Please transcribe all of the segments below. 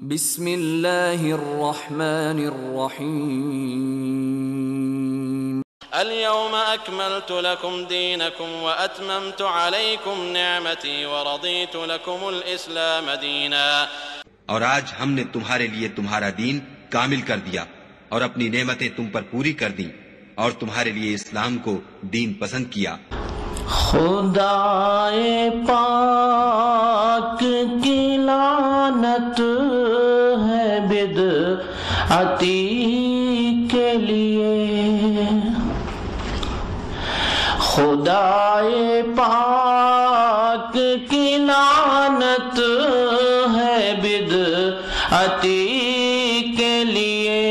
بسم اللہ الرحمن الرحیم اليوم أكملت لكم دينكم وأتممت عليكم نعمتي ورضيت لكم الإسلام دينا. اور آج ہم نے تمہارے لیے تمہارا دین کامل کر دیا اور اپنی نعمتیں تم پر پوری کر دیں اور تمہارے لیے اسلام کو دین پسند کیا. خدائے پاک کی لعنت ہے بدعتی کے لیے. خدائے پاک کی لعنت ہے بدعتی کے لیے.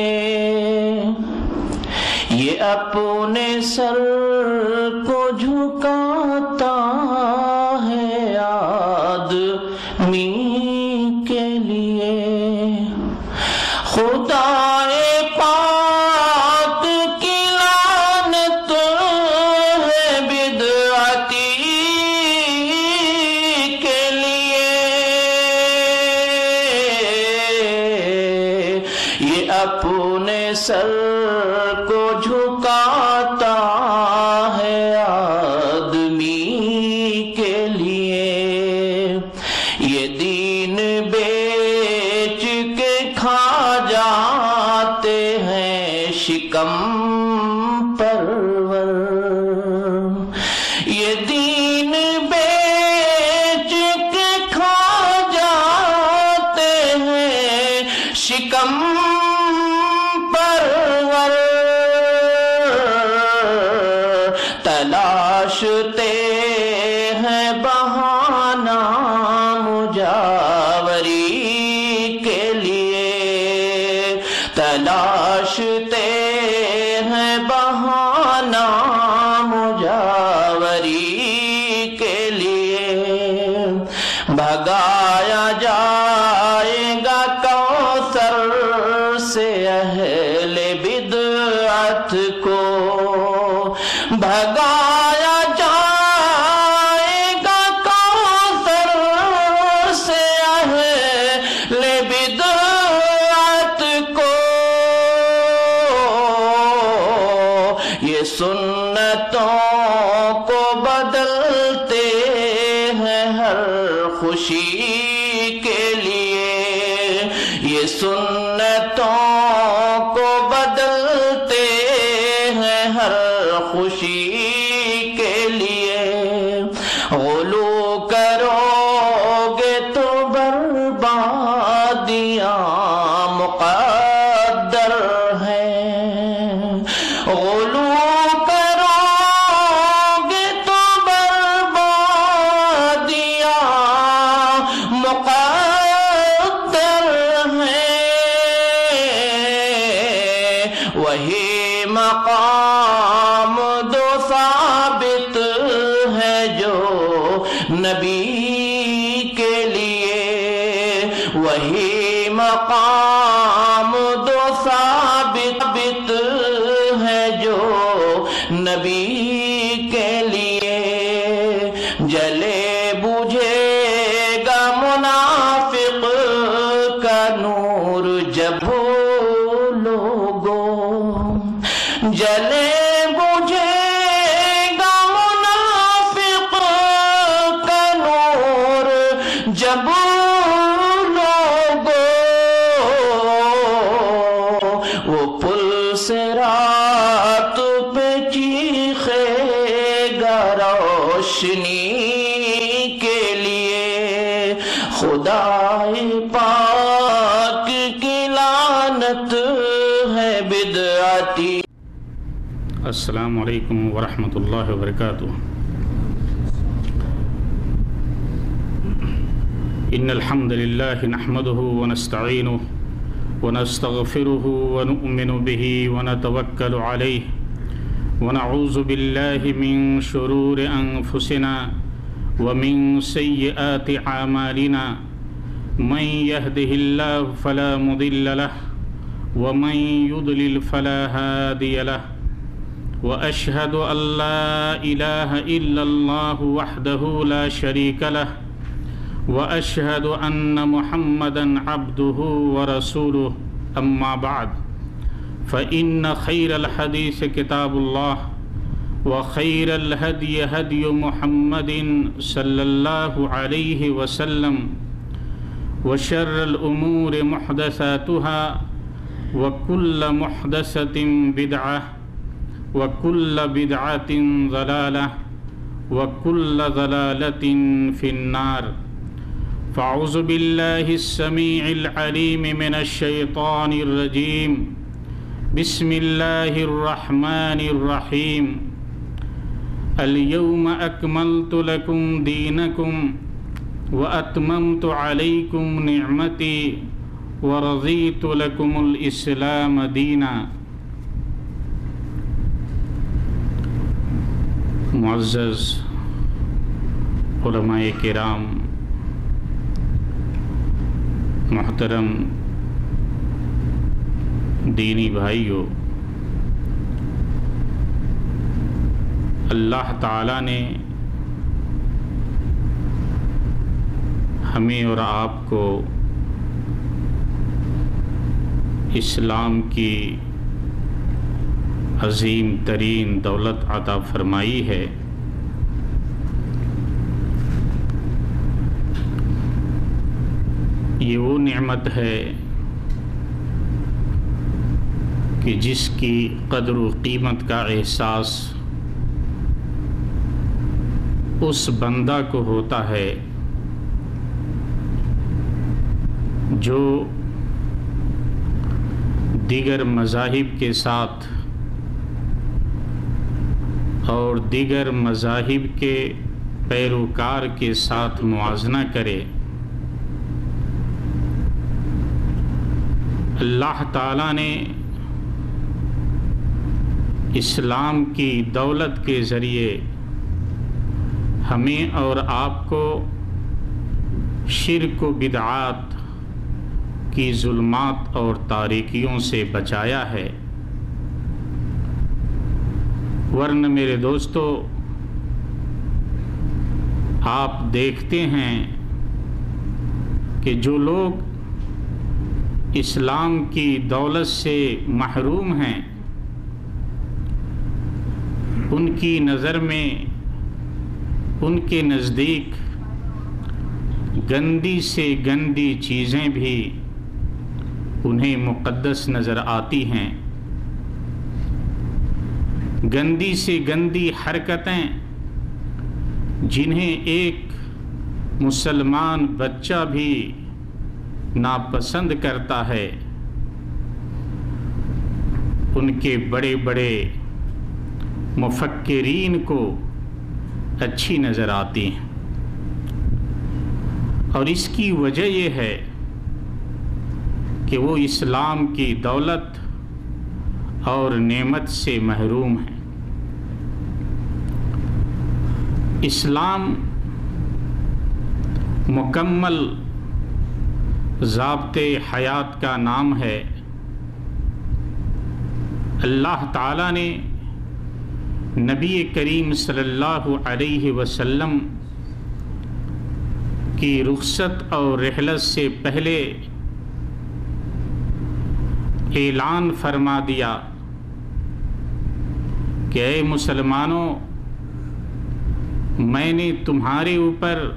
یہ اپنے سر کو جھکاتا ہے آدمی کے لیے. خدائے پاک کی لعنت ہے بدعتی کے لیے. یہ اپنے سر کو جھکاتا ہے آدمی کے لیے. یہ دین بیچ کے کھا جاتے ہیں شکم پرور. یہ دین بیچ کے کھا جاتے ہیں شکم پرور. تلاشتے ہیں بہانہ مجاوری کے لیے. تلاشتے ہیں بہانہ مجاوری کے لیے. بھگایا جائے گا کوثر سے اہل بدعت کو. بھگایا جائے گا کوثر سے اہل بدعت کو. یہ سنتوں کو بدلتے ہیں ہر خوشی کے لیے. یہ سنتوں کو بدلتے ہیں ہر خوشی کے لیے. غلو کرو گے تو بربادیاں مقدر ہیں. غلو کرو گے تو بربادیاں مقدر ہیں. وہی مقام دو ثابت ہے جو نبی کے لیے. وہی مقام دو ثابت ہے جو نبی کے لیے. جلے بجھے گا منافق کا نور جب لوگوں. جلے بجھے گا منافق کا نور جب لوگوں. وہ پل سے رات پہ چیخے گا روشنی کے لیے. خدائے پاک کی لعنت ہے بدعتی. السلام علیکم ورحمۃ اللہ وبرکاتہ. ان الحمد للہ نحمده ونستعینه ونستغفره ونؤمن به ونتوکل علیہ ونعوذ باللہ من شرور انفسنا ومن سیئات اعمالنا. من يهده الله فلا مضل له ومن يضلل فلا هادي له. وأشهد أن لا إله إلا الله وحده لا شريك له وأشهد أن محمدًا عبده ورسوله أما بعد فإن خير الحديث كتاب الله وخير الهدي هدي محمد صلى الله عليه وسلم وشر الأمور محدثاتها وكل محدثة بدعة وكل بدعة ضلالة وكل ضلالة في النار فأعوذ بالله السميع العليم من الشيطان الرجيم بسم الله الرحمن الرحيم اليوم أكملت لكم دينكم وأتممت عليكم نعمتي ورضيت لكم الإسلام دينا۔ معزز علماء کرام، محترم دینی بھائیو، اللہ تعالیٰ نے ہمیں اور آپ کو اسلام کی عظیم ترین دولت عطا فرمائی ہے۔ یہ وہ نعمت ہے کہ جس کی قدر و قیمت کا احساس اس بندہ کو ہوتا ہے جو دیگر مذاہب کے ساتھ اور دیگر مذاہب کے پیروکار کے ساتھ موازنہ کرے۔ اللہ تعالیٰ نے اسلام کی دولت کے ذریعے ہمیں اور آپ کو شرک و بدعات کی ظلمات اور تاریکیوں سے بچایا ہے، ورنہ میرے دوستو آپ دیکھتے ہیں کہ جو لوگ اسلام کی دولت سے محروم ہیں، ان کی نظر میں، ان کے نزدیک گندی سے گندی چیزیں بھی انہیں مقدس نظر آتی ہیں، گندی سے گندی حرکتیں جنہیں ایک مسلمان بچہ بھی ناپسند کرتا ہے، ان کے بڑے بڑے مفکرین کو اچھی نظر آتی ہیں، اور اس کی وجہ یہ ہے کہ وہ اسلام کی دولت اور نعمت سے محروم ہیں۔ اسلام مکمل ضابطے حیات کا نام ہے۔ اللہ تعالیٰ نے نبی کریم صلی اللہ علیہ وسلم کی رخصت اور رحلت سے پہلے اعلان فرما دیا کہ اے مسلمانوں، میں نے تمہارے اوپر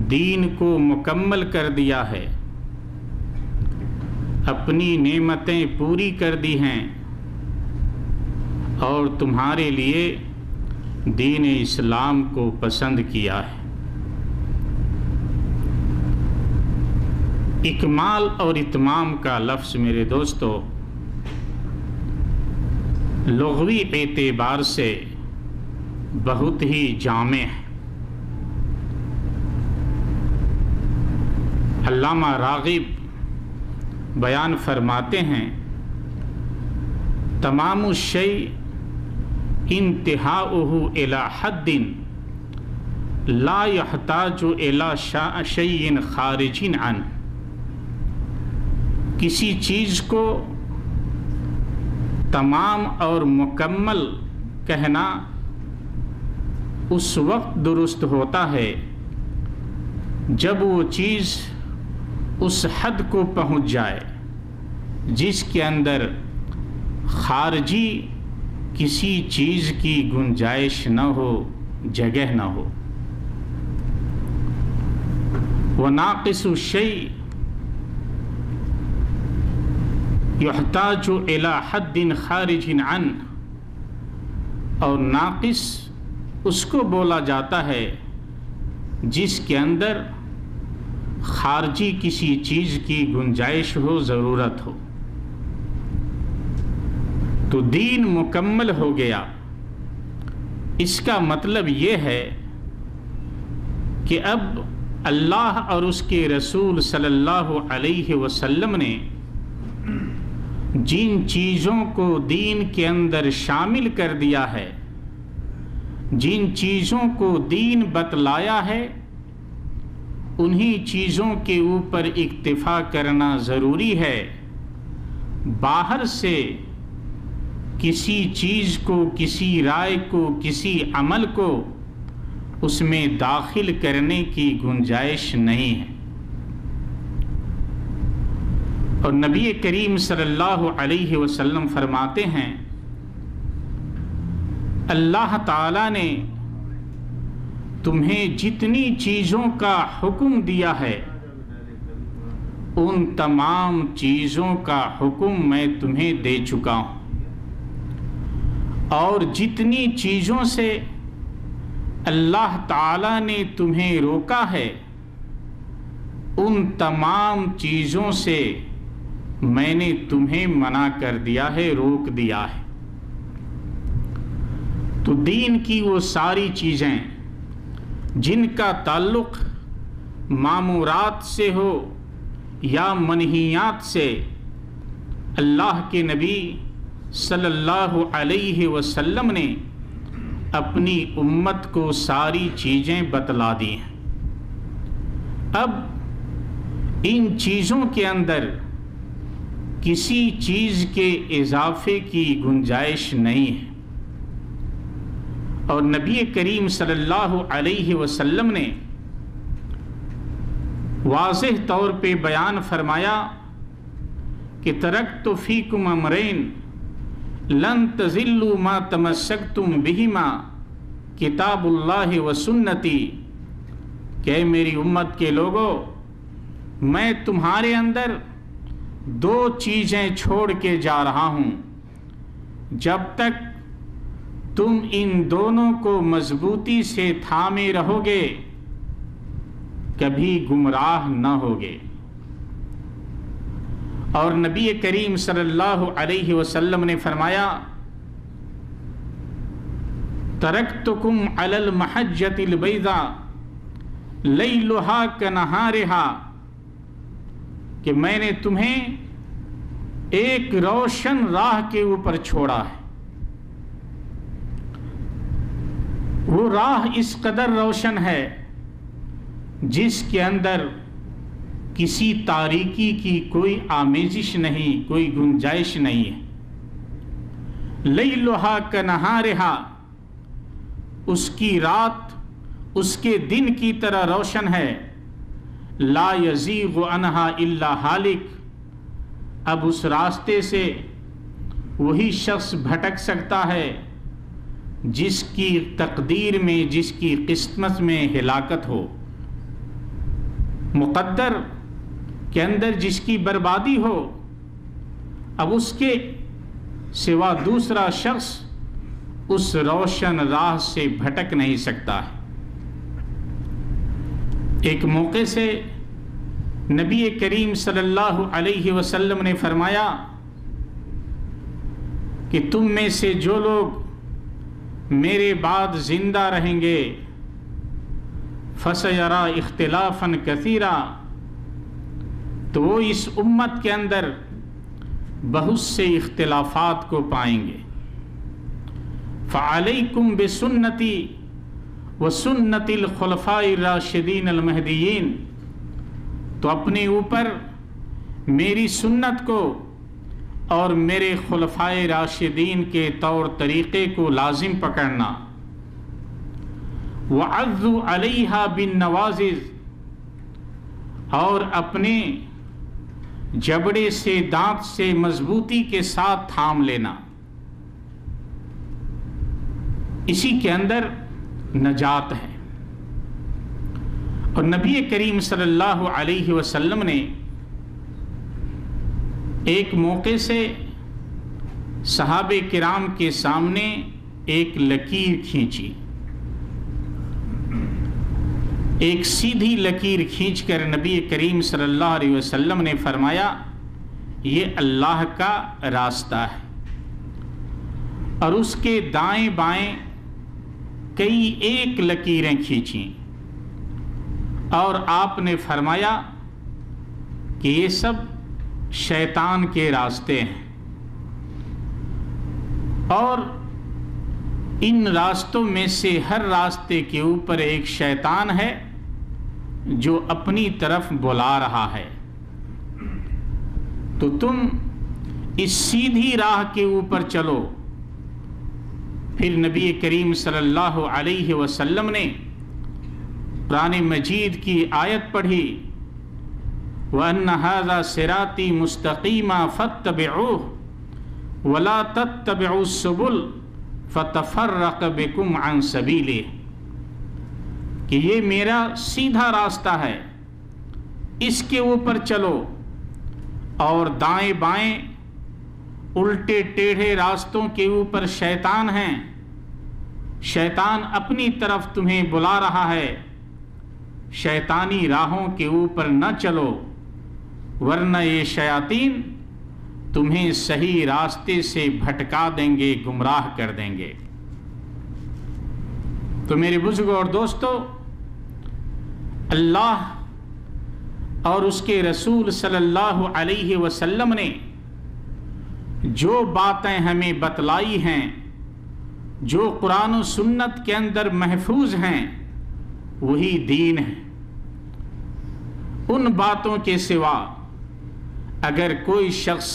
دین کو مکمل کر دیا ہے، اپنی نعمتیں پوری کر دی ہیں، اور تمہارے لیے دین اسلام کو پسند کیا ہے۔ اکمال اور اتمام کا لفظ میرے دوستو لغوی اعتبار سے بہت ہی جامع ہے۔ علامہ راغب بیان فرماتے ہیں، تمام الشیء انتہاؤہ الی حد لا یحتاج الی شیء خارج عنہ۔ کسی چیز کو تمام اور مکمل کہنا اس وقت درست ہوتا ہے جب وہ چیز اس حد کو پہنچ جائے جس کے اندر خارجی کسی چیز کی گنجائش نہ ہو، جگہ نہ ہو۔ وَنَاقِصُ الشَّيْءِ يُحْتَاجُ إِلَى حَدٍّ خَارِجٍ عَنْهُ، اور ناقص اس کو بولا جاتا ہے جس کے اندر خارجی کسی چیز کی گنجائش ہو، ضرورت ہو۔ تو دین مکمل ہو گیا۔ اس کا مطلب یہ ہے کہ اب اللہ اور اس کے رسول صلی اللہ علیہ وسلم نے جن چیزوں کو دین کے اندر شامل کر دیا ہے، جن چیزوں کو دین بتلایا ہے، انہی چیزوں کے اوپر اکتفا کرنا ضروری ہے۔ باہر سے کسی چیز کو، کسی رائے کو، کسی عمل کو اس میں داخل کرنے کی گنجائش نہیں ہے۔ اور نبی کریم صلی اللہ علیہ وسلم فرماتے ہیں، اللہ تعالیٰ نے تمہیں جتنی چیزوں کا حکم دیا ہے ان تمام چیزوں کا حکم میں تمہیں دے چکا ہوں، اور جتنی چیزوں سے اللہ تعالیٰ نے تمہیں روکا ہے ان تمام چیزوں سے میں نے تمہیں منع کر دیا ہے، روک دیا ہے۔ تو دین کی وہ ساری چیزیں جن کا تعلق مامورات سے ہو یا منہیات سے، اللہ کے نبی صلی اللہ علیہ وسلم نے اپنی امت کو ساری چیزیں بتلا دی ہیں۔ اب ان چیزوں کے اندر کسی چیز کے اضافے کی گنجائش نہیں ہے، اور نبی کریم صلی اللہ علیہ وسلم نے واضح طور پہ بیان فرمایا کہ ترکت فیکم امرین لن تضلوا ما تمسکتم بہما کتاب اللہ و سنتی، کہ میری امت کے لوگوں، میں تمہارے اندر دو چیزیں چھوڑ کے جا رہا ہوں، جب تک تم ان دونوں کو مضبوطی سے تھامے رہو گے کبھی گمراہ نہ ہوگے۔ اور نبی کریم صلی اللہ علیہ وسلم نے فرمایا، ترکتکم علی المحجۃ البیضاء لیلھا کنہارھا، کہ میں نے تمہیں ایک روشن راہ کے اوپر چھوڑا ہے۔ وہ راہ اس قدر روشن ہے جس کے اندر کسی تاریکی کی کوئی آمیزش نہیں، کوئی گنجائش نہیں ہے۔ لیلھا کنہارھا، اس کی رات اس کے دن کی طرح روشن ہے۔ لا یزیغ عنہا الا ہالک، اب اس راستے سے وہی شخص بھٹک سکتا ہے جس کی تقدیر میں، جس کی قسمت میں ہلاکت ہو، مقدر کے اندر جس کی بربادی ہو، اب اس کے سوا دوسرا شخص اس روشن راہ سے بھٹک نہیں سکتا ہے۔ ایک موقع سے نبی کریم صلی اللہ علیہ وسلم نے فرمایا کہ تم میں سے جو لوگ میرے بعد زندہ رہیں گے فَسَيَرَى اخْتِلَافًا كَثِيرًا، تو وہ اس امت کے اندر بہت سے اختلافات کو پائیں گے۔ فَعَلَيْكُمْ بِسُنَّتِي وَسُنَّتِ الْخُلَفَاءِ الرَّاشِدِينَ الْمَهْدِيِّينَ، تو اپنے اوپر میری سنت کو اور میرے خلفائے راشدین کے طور طریقے کو لازم پکڑنا۔ وَعَضُّوا عَلَيْهَا بِالنَّوَاجِذِ، اور اپنے جبڑے سے دانت سے مضبوطی کے ساتھ تھام لینا، اسی کے اندر نجات ہے۔ اور نبی کریم صلی اللہ علیہ وسلم نے ایک موقع سے صحابہ کرام کے سامنے ایک لکیر کھینچی، ایک سیدھی لکیر کھینچ کر نبی کریم صلی اللہ علیہ وسلم نے فرمایا یہ اللہ کا راستہ ہے، اور اس کے دائیں بائیں کئی ایک لکیریں کھینچیں، اور آپ نے فرمایا کہ یہ سب شیطان کے راستے ہیں، اور ان راستوں میں سے ہر راستے کے اوپر ایک شیطان ہے جو اپنی طرف بلا رہا ہے، تو تم اس سیدھی راہ کے اوپر چلو۔ پھر نبی کریم صلی اللہ علیہ وسلم نے قرآن مجید کی آیت پڑھی، وَأَنَّ هَذَا صِرَاطِي مُسْتَقِيمًا فَاتَّبِعُوهُ وَلَا تَتَّبِعُوا السُّبُلَ فَتَفَرَّقَ بِكُمْ عَنْ سَبِيلِهِ، کہ یہ میرا سیدھا راستہ ہے، اس کے اوپر چلو، اور دائیں بائیں الٹے ٹیڑھے راستوں کے اوپر شیطان ہیں، شیطان اپنی طرف تمہیں بلا رہا ہے، شیطانی راہوں کے اوپر نہ چلو، ورنہ یہ شیاطین تمہیں صحیح راستے سے بھٹکا دیں گے، گمراہ کر دیں گے۔ تو میرے بزرگوں اور دوستو، اللہ اور اس کے رسول صلی اللہ علیہ وسلم نے جو باتیں ہمیں بتلائی ہیں، جو قرآن و سنت کے اندر محفوظ ہیں، وہی دین ہے۔ ان باتوں کے سوا اگر کوئی شخص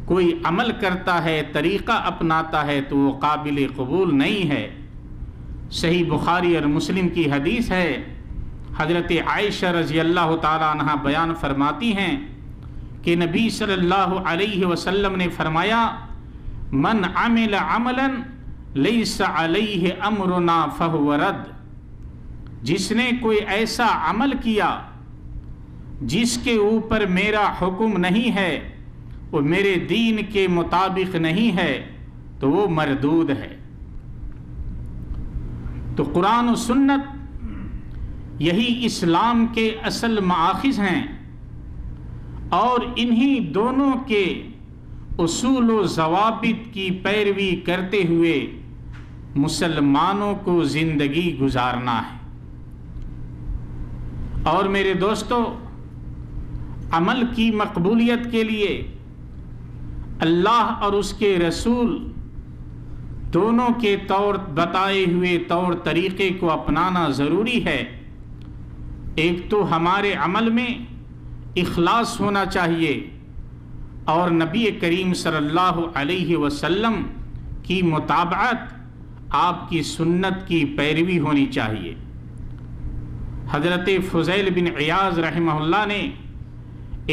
کوئی عمل کرتا ہے، طریقہ اپناتا ہے، تو وہ قابل قبول نہیں ہے۔ صحیح بخاری اور مسلم کی حدیث ہے، حضرت عائشہ رضی اللہ تعالیٰ عنہ بیان فرماتی ہیں کہ نبی صلی اللہ علیہ وسلم نے فرمایا، من عمل عملا لیس علیہ امرنا فہو رد، جس نے کوئی ایسا عمل کیا جس کے اوپر میرا حکم نہیں ہے، وہ میرے دین کے مطابق نہیں ہے، تو وہ مردود ہے۔ تو قرآن و سنت یہی اسلام کے اصل مآخذ ہیں، اور انہی دونوں کے اصول و ضوابط کی پیروی کرتے ہوئے مسلمانوں کو زندگی گزارنا ہے۔ اور میرے دوستو، عمل کی مقبولیت کے لیے اللہ اور اس کے رسول دونوں کے بتائے ہوئے طور طریقے کو اپنانا ضروری ہے۔ ایک تو ہمارے عمل میں اخلاص ہونا چاہیے، اور نبی کریم صلی اللہ علیہ وسلم کی مطابعت، آپ کی سنت کی پیروی ہونی چاہیے۔ حضرت فضیل بن عیاض رحمہ اللہ نے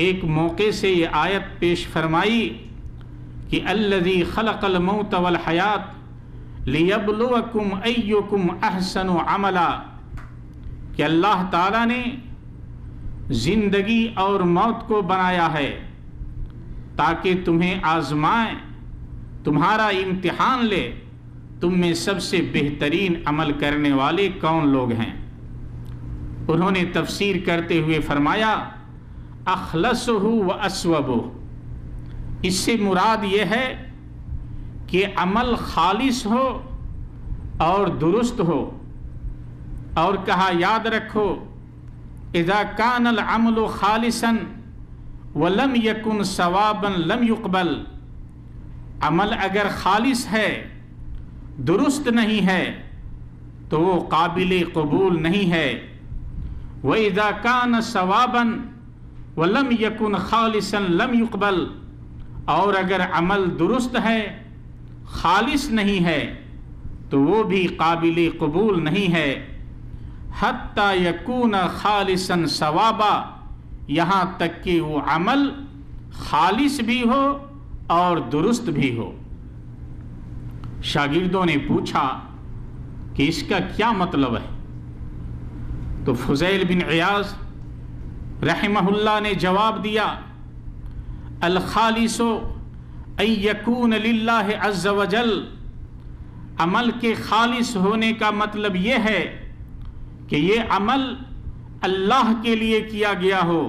ایک موقع سے یہ آیت پیش فرمائی کہ الذی خلق الموت والحیات لیبلوکم ایکم احسن عملا، کہ اللہ تعالیٰ نے زندگی اور موت کو بنایا ہے تاکہ تمہیں آزمائیں، تمہارا امتحان لے، تم میں سب سے بہترین عمل کرنے والے کون لوگ ہیں۔ انہوں نے تفسیر کرتے ہوئے فرمایا اخلصہ و اسوبہ، اس سے مراد یہ ہے کہ عمل خالص ہو اور درست ہو، اور کہا یاد رکھو اذا کان العمل خالصا ولم یکن ثوابا لم یقبل، عمل اگر خالص ہے، درست نہیں ہے، تو وہ قابل قبول نہیں ہے۔ وَإِذَا كَانَ ثَوَابًا وَلَمْ يَكُنْ خَالِصًا لَمْ يُقْبَلْ، اور اگر عمل درست ہے، خالص نہیں ہے، تو وہ بھی قابل قبول نہیں ہے۔ حَتَّى يَكُونَ خَالِصًا ثَوَابًا یہاں تک کہ وہ عمل خالص بھی ہو اور درست بھی ہو۔ شاگردوں نے پوچھا کہ اس کا کیا مطلب ہے؟ تو فضیل بن عیاض رحمہ اللہ نے جواب دیا، الخالص ان یکون للہ عز وجل، عمل کے خالص ہونے کا مطلب یہ ہے کہ یہ عمل اللہ کے لیے کیا گیا ہو،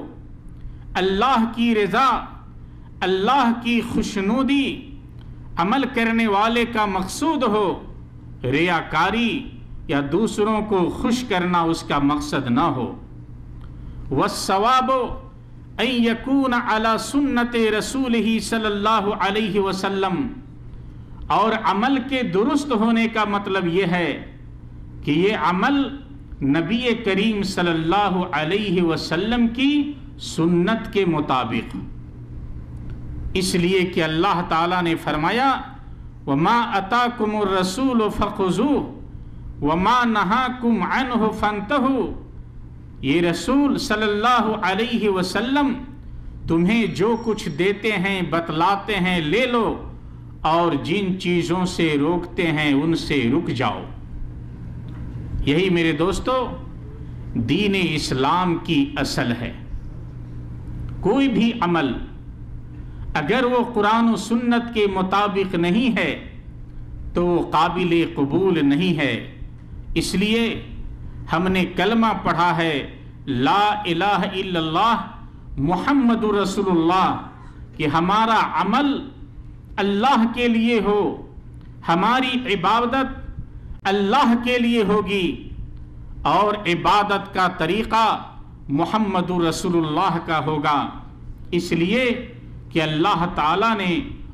اللہ کی رضا، اللہ کی خوشنودی عمل کرنے والے کا مقصود ہو، ریاکاری یا دوسروں کو خوش کرنا اس کا مقصد نہ ہو۔ والثواب ان یکون علی سنت رسولہ صلی اللہ علیہ وسلم، اور عمل کے درست ہونے کا مطلب یہ ہے کہ یہ عمل نبی کریم صلی اللہ علیہ وسلم کی سنت کے مطابق، اس لیے کہ اللہ تعالیٰ نے فرمایا وما اتاکم الرسول فخذوہ وما نہاکم عنہ فانتہوا، یہ رسول صلی اللہ علیہ وسلم تمہیں جو کچھ دیتے ہیں بتلاتے ہیں لے لو، اور جن چیزوں سے روکتے ہیں ان سے رک جاؤ۔ یہی میرے دوستو دین اسلام کی اصل ہے۔ کوئی بھی عمل اگر وہ قرآن و سنت کے مطابق نہیں ہے تو وہ قابل قبول نہیں ہے۔ اس لیے ہم نے کلمہ پڑھا ہے لا الہ الا اللہ محمد رسول اللہ، کہ ہمارا عمل اللہ کے لیے ہو، ہماری عبادت اللہ کے لیے ہوگی، اور عبادت کا طریقہ محمد رسول اللہ کا ہوگا، اس لیے کہ اللہ تعالیٰ نے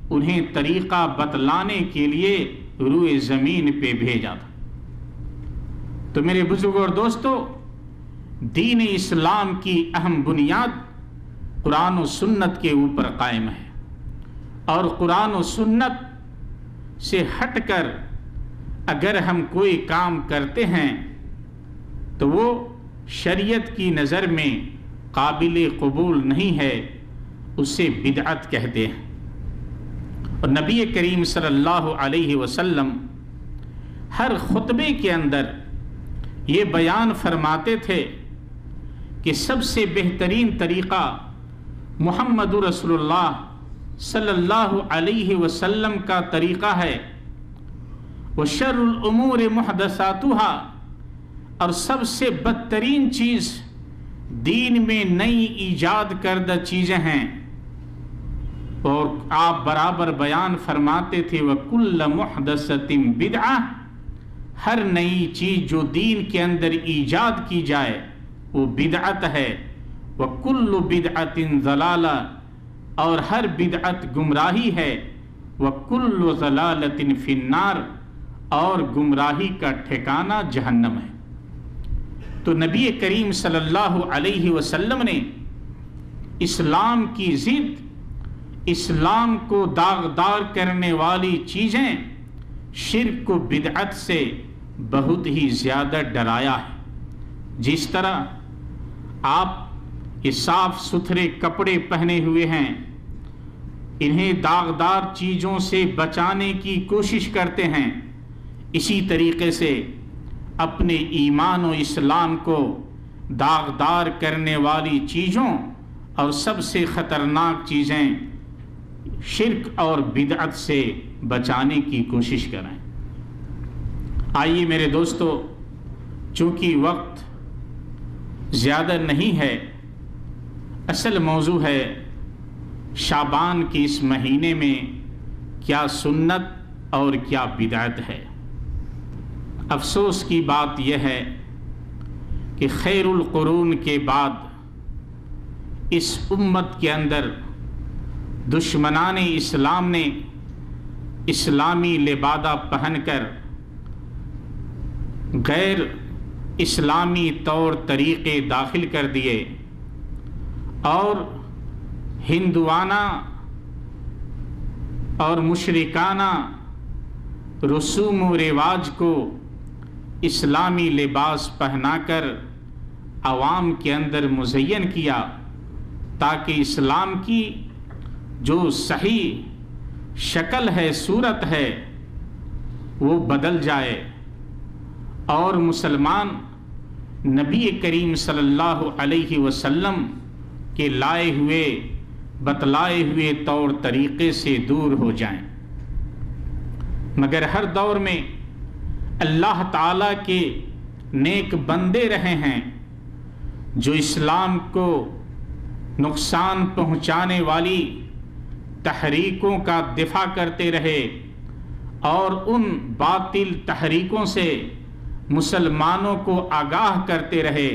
انہیں طریقہ بتلانے کے لیے روئے زمین پہ بھیجا تھا۔ تو میرے بزرگوں اور دوستو، دین اسلام کی اہم بنیاد قرآن و سنت کے اوپر قائم ہے، اور قرآن و سنت سے ہٹ کر اگر ہم کوئی کام کرتے ہیں تو وہ شریعت کی نظر میں قابل قبول نہیں ہے، اسے بدعت کہتے ہیں۔ اور نبی کریم صلی اللہ علیہ وسلم ہر خطبے کے اندر یہ بیان فرماتے تھے کہ سب سے بہترین طریقہ محمد رسول اللہ صلی اللہ علیہ وسلم کا طریقہ ہے، وشر الامور محدثاتها، اور سب سے بدترین چیز دین میں نئی ایجاد کردہ چیزیں ہیں۔ اور آپ برابر بیان فرماتے تھے وَكُلَّ مُحْدَثَةٍ بِدْعَةٍ، ہر نئی چیز جو دین کے اندر ایجاد کی جائے وہ بدعت ہے، وَكُلُّ بِدْعَةٍ ضَلَالَةٍ، اور ہر بدعت گمراہی ہے، وَكُلُّ ضَلَالَةٍ فِي النَّارِ، اور گمراہی کا ٹھکانہ جہنم ہے۔ تو نبی کریم صلی اللہ علیہ وسلم نے اسلام کی ضد، اسلام کو داغدار کرنے والی چیزیں، شرک و بدعت سے بہت ہی زیادہ ڈرایا ہے۔ جس طرح آپ یہ صاف ستھرے کپڑے پہنے ہوئے ہیں، انہیں داغدار چیزوں سے بچانے کی کوشش کرتے ہیں، اسی طریقے سے اپنے ایمان و اسلام کو داغدار کرنے والی چیزوں اور سب سے خطرناک چیزیں شرک اور بدعت سے بچانے کی کوشش کریں۔ آئیے میرے دوستو، چونکہ وقت زیادہ نہیں ہے، اصل موضوع ہے شعبان کے اس مہینے میں کیا سنت اور کیا بدعت ہے۔ افسوس کی بات یہ ہے کہ خیر القرون کے بعد اس امت کے اندر دشمنان اسلام نے اسلامی لبادہ پہن کر غیر اسلامی طور طریقے داخل کر دیے، اور ہندوانہ اور مشرکانہ رسوم و رواج کو اسلامی لباس پہنا کر عوام کے اندر مزین کیا، تاکہ اسلام کی جو صحیح شکل ہے، صورت ہے، وہ بدل جائے اور مسلمان نبی کریم صلی اللہ علیہ وسلم کے لائے ہوئے بتلائے ہوئے طور طریقے سے دور ہو جائیں۔ مگر ہر دور میں اللہ تعالیٰ کے نیک بندے رہے ہیں جو اسلام کو نقصان پہنچانے والی تحریکوں کا دفاع کرتے رہے اور ان باطل تحریکوں سے مسلمانوں کو آگاہ کرتے رہے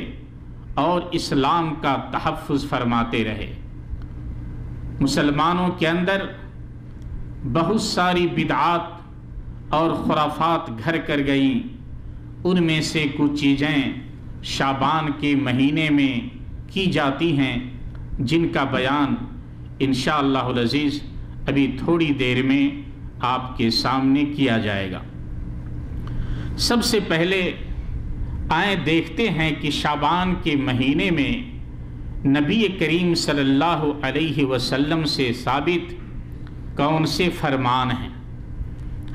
اور اسلام کا تحفظ فرماتے رہے۔ مسلمانوں کے اندر بہت ساری بدعات اور خرافات گھر کر گئیں، ان میں سے کچھ چیزیں شعبان کے مہینے میں کی جاتی ہیں جن کا بیان انشاءاللہ العزیز ابھی تھوڑی دیر میں آپ کے سامنے کیا جائے گا۔ سب سے پہلے آئیں دیکھتے ہیں کہ شعبان کے مہینے میں نبی کریم صلی اللہ علیہ وسلم سے ثابت کون سے فرمان ہیں۔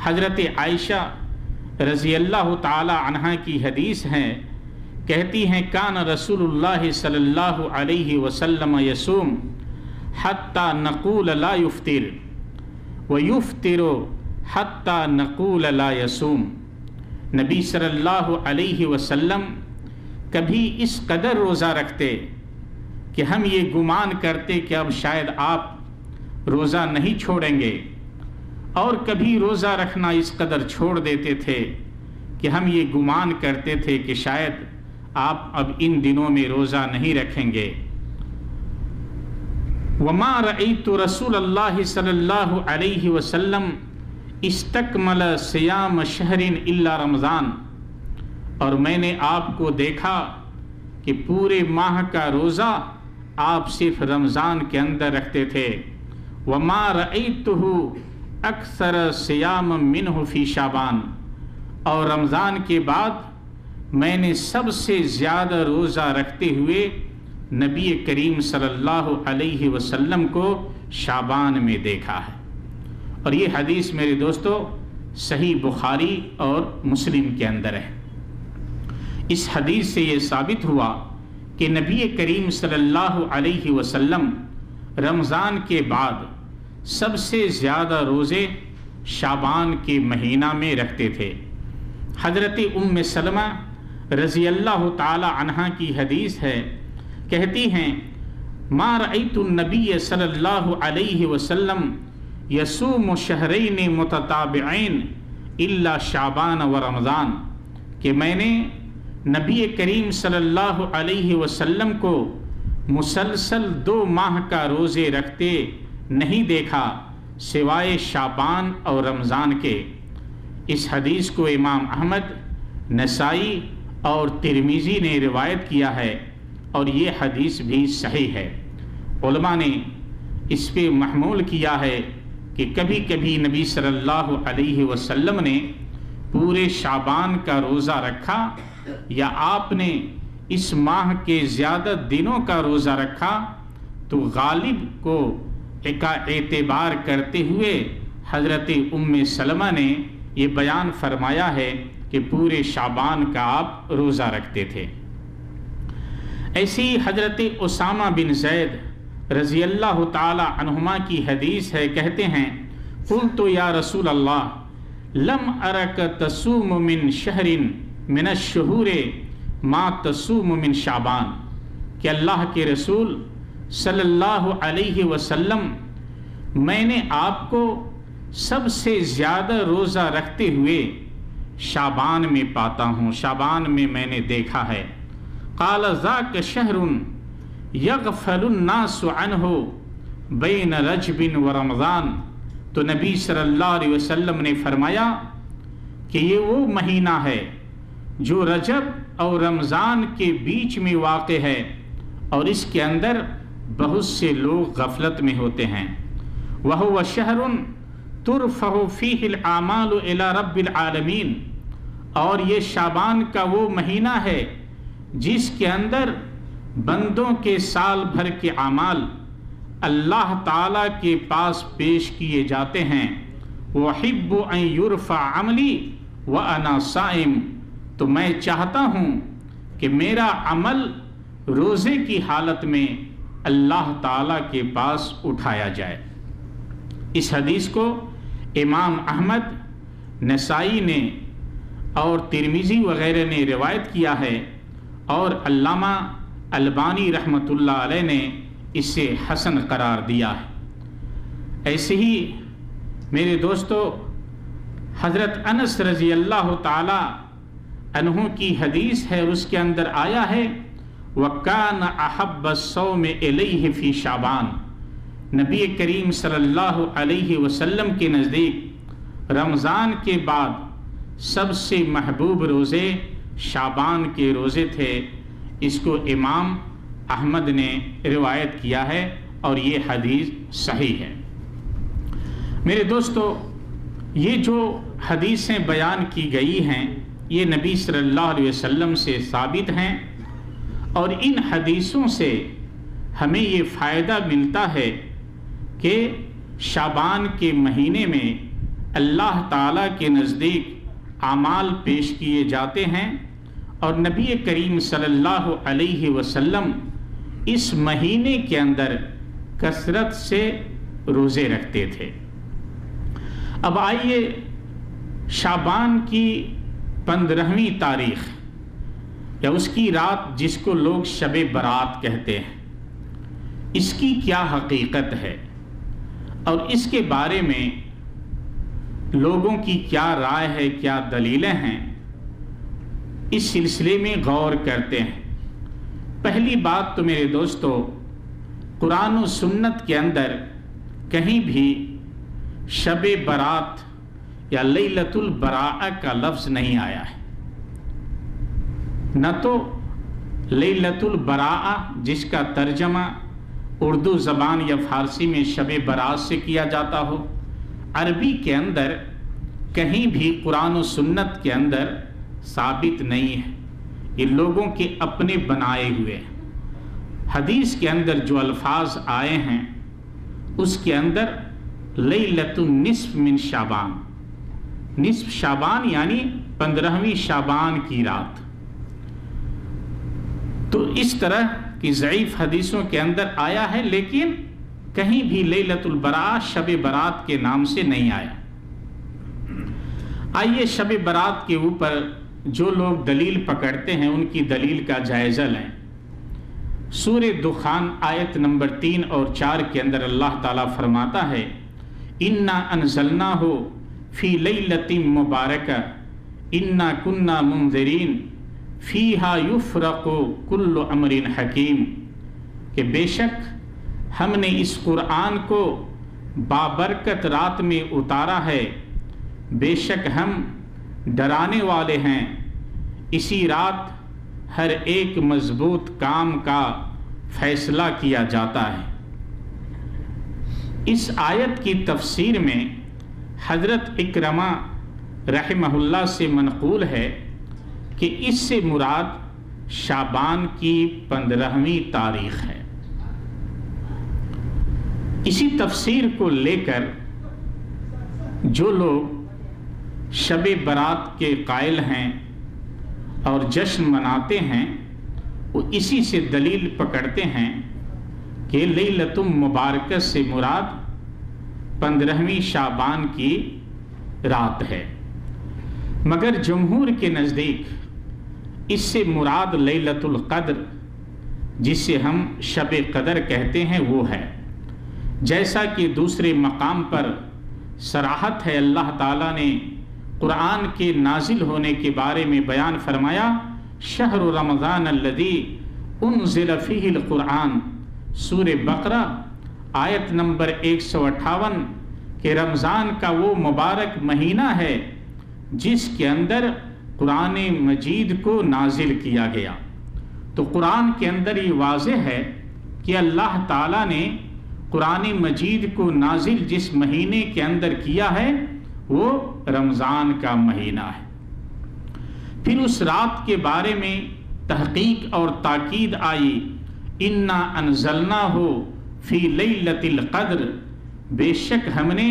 حضرت عائشہ رضی اللہ تعالی عنہا کی حدیث ہے، کہتی ہیں کان رسول اللہ صلی اللہ علیہ وسلم یصوم حتی نقول لا یفطر ویفطر حتی نقول لا یصوم۔ نبی صلی اللہ علیہ وسلم کبھی اس قدر روزہ رکھتے کہ ہم یہ گمان کرتے کہ اب شاید آپ روزہ نہیں چھوڑیں گے، اور کبھی روزہ رکھنا اس قدر چھوڑ دیتے تھے کہ ہم یہ گمان کرتے تھے کہ شاید آپ اب ان دنوں میں روزہ نہیں رکھیں گے۔ وما رأیت رسول اللہ صلی اللہ علیہ وسلم استکمل صیام شہر الا رمضان، اور میں نے آپ کو دیکھا کہ پورے ماہ کا روزہ آپ صرف رمضان کے اندر رکھتے تھے۔ وما رأیتہ اکثر صیام منہ فی شعبان، اور رمضان کے بعد میں نے سب سے زیادہ روزہ رکھتے ہوئے نبی کریم صلی اللہ علیہ وسلم کو شعبان میں دیکھا ہے۔ اور یہ حدیث میرے دوستو صحیح بخاری اور مسلم کے اندر ہے۔ اس حدیث سے یہ ثابت ہوا کہ نبی کریم صلی اللہ علیہ وسلم رمضان کے بعد سب سے زیادہ روزے شعبان کے مہینہ میں رکھتے تھے۔ حضرت ام سلمہ رضی اللہ تعالی عنہا کی حدیث ہے، کہتی ہیں ما رأیت النبی صلی اللہ علیہ وسلم یصوم شہرین متتابعین الا شعبان و رمضان، کہ میں نے نبی کریم صلی اللہ علیہ وسلم کو مسلسل 2 ماہ کا روزے رکھتے نہیں دیکھا سوائے شعبان اور رمضان کے۔ اس حدیث کو امام احمد، نسائی اور ترمذی نے روایت کیا ہے، اور یہ حدیث بھی صحیح ہے۔ علماء نے اس پہ محمول کیا ہے کہ کبھی کبھی نبی صلی اللہ علیہ وسلم نے پورے شعبان کا روزہ رکھا، یا آپ نے اس ماہ کے زیادہ دنوں کا روزہ رکھا، تو غالب کو کا اعتبار کرتے ہوئے حضرت ام سلمہ نے یہ بیان فرمایا ہے کہ پورے شعبان کا آپ روزہ رکھتے تھے۔ ایسی حضرت اسامہ بن زید رضی اللہ تعالی عنہما کی حدیث ہے، کہتے ہیں قلت یا رسول اللہ لم ارک تصوم من شہر من الشہور ما تصوم من شعبان، کہ اللہ کے رسول صلی اللہ علیہ وسلم میں نے آپ کو سب سے زیادہ روزہ رکھتے ہوئے شعبان میں پاتا ہوں، شعبان میں نے دیکھا ہے۔ قال ذاک شہر یغفل الناس عنہ بین رجب و رمضان، تو نبی صلی اللہ علیہ وسلم نے فرمایا کہ یہ وہ مہینہ ہے جو رجب اور رمضان کے بیچ میں واقع ہے، اور اس کے اندر بہت سے لوگ غفلت میں ہوتے ہیں۔ وَهُوَ شَهْرٌ تُرْفَعُ فِيهِ الْأَعْمَالُ إِلَى رَبِّ الْعَالَمِينَ، اور یہ شعبان کا وہ مہینہ ہے جس کے اندر بندوں کے سال بھر کے اعمال اللہ تعالیٰ کے پاس پیش کیے جاتے ہیں. وَأُحِبُّ أَن يُرْفَعَ عَمْلِي وَأَنَا صَائِمٌ، تو میں چاہتا ہوں کہ میرا عمل روزے کی حالت میں اللہ تعالیٰ کے پاس اٹھایا جائے. اس حدیث کو امام احمد، نسائی نے اور ترمذی وغیرہ نے روایت کیا ہے، اور علامہ البانی رحمۃ اللہ علیہ نے اسے حسن قرار دیا ہے. ایسے ہی میرے دوستو، حضرت انس رضی اللہ تعالی عنہ کی حدیث ہے، اور اس کے اندر آیا ہے وَكَانَ أَحَبَّ الصَّوْمِ إِلَيْهِ فِي شعبان، نبی کریم صلی اللہ علیہ وسلم کے نزدیک رمضان کے بعد سب سے محبوب روزے شعبان کے روزے تھے. اس کو امام احمد نے روایت کیا ہے اور یہ حدیث صحیح ہے. میرے دوستو، یہ جو حدیثیں بیان کی گئی ہیں یہ نبی صلی اللہ علیہ وسلم سے ثابت ہیں، اور ان حدیثوں سے ہمیں یہ فائدہ ملتا ہے کہ شعبان کے مہینے میں اللہ تعالیٰ کے نزدیک اعمال پیش کیے جاتے ہیں، اور نبی کریم صلی اللہ علیہ وسلم اس مہینے کے اندر کثرت سے روزے رکھتے تھے. اب آئیے شعبان کی 15ویں تاریخ یا اس کی رات جس کو لوگ شب برات کہتے ہیں، اس کی کیا حقیقت ہے اور اس کے بارے میں لوگوں کی کیا رائے ہے، کیا دلیلیں ہیں، اس سلسلے میں غور کرتے ہیں. پہلی بات تو میرے دوستو، قرآن و سنت کے اندر کہیں بھی شب برات یا لیلۃ البراء کا لفظ نہیں آیا ہے. نہ تو لیلۃ البراء جس کا ترجمہ اردو زبان یا فارسی میں شب برات سے کیا جاتا ہو، عربی کے اندر کہیں بھی قرآن و سنت کے اندر ثابت نہیں ہے. یہ لوگوں کے اپنے بنائے ہوئے. حدیث کے اندر جو الفاظ آئے ہیں اس کے اندر لیلۃ النصف من شعبان، نصف شعبان یعنی 15ویں شعبان کی رات. تو اس طرح کی ضعیف حدیثوں کے اندر آیا ہے، لیکن کہیں بھی لیلۃ البراء شب برات کے نام سے نہیں آیا. آئیے شب برات کے اوپر جو لوگ دلیل پکڑتے ہیں ان کی دلیل کا جائزہ لیں. سورہ دخان آیت نمبر 3 اور 4 کے اندر اللہ تعالیٰ فرماتا ہے اِنَّا أَنزَلْنَاهُ فِي لَيْلَةٍ مُبَارَكَةٍ اِنَّا كُنَّا مُنذِرِينَ فِيهَا يُفْرَقُ كُلُّ أَمْرٍ حَكِيمٍ، کہ بے شک ہم نے اس قرآن کو بابرکت رات میں اتارا ہے، بے شک ہم ڈرانے والے ہیں، اسی رات ہر ایک مضبوط کام کا فیصلہ کیا جاتا ہے. اس آیت کی تفسیر میں حضرت اکرمہ رحمہ اللہ سے منقول ہے کہ اس سے مراد شعبان کی 15ویں تاریخ ہے. اسی تفسیر کو لے کر جو لوگ شب برات کے قائل ہیں اور جشن مناتے ہیں وہ اسی سے دلیل پکڑتے ہیں کہ لیلۃ مبارکہ سے مراد 15ویں شعبان کی رات ہے. مگر جمہور کے نزدیک اس سے مراد لیلۃ القدر جسے ہم شب قدر کہتے ہیں وہ ہے. جیسا کہ دوسرے مقام پر صراحت ہے، اللہ تعالیٰ نے قرآن کے نازل ہونے کے بارے میں بیان فرمایا شہر رمضان الذی انزل فیہ القرآن، سورہ بقرہ آیت نمبر 158 کہ رمضان کا وہ مبارک مہینہ ہے جس کے اندر قرآن مجید کو نازل کیا گیا. تو قرآن کے اندر یہ واضح ہے کہ اللہ تعالیٰ نے قرآن مجید کو نازل جس مہینے کے اندر کیا ہے وہ رمضان کا مہینہ ہے. پھر اس رات کے بارے میں تحقیق اور تاکید آئی انا انزلناہ فی لیلۃ القدر، بے شک ہم نے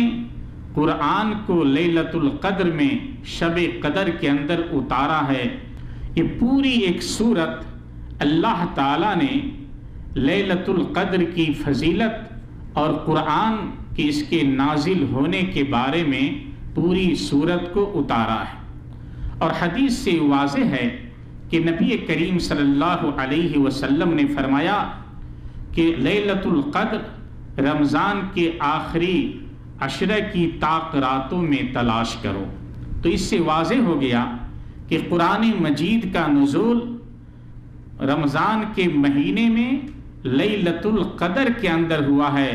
قرآن کو لیلۃ القدر میں شب قدر کے اندر اتارا ہے۔ یہ پوری ایک سورت اللہ تعالیٰ نے لیلۃ القدر کی فضیلت اور قرآن کی اس کے نازل ہونے کے بارے میں پوری سورت کو اتارا ہے۔ اور حدیث سے واضح ہے کہ نبی کریم صلی اللہ علیہ وسلم نے فرمایا کہ لیلۃ القدر رمضان کے آخری عشرہ کی طاق راتوں میں تلاش کرو۔ تو اس سے واضح ہو گیا کہ قرآن مجید کا نزول رمضان کے مہینے میں لیلۃ القدر کے اندر ہوا ہے،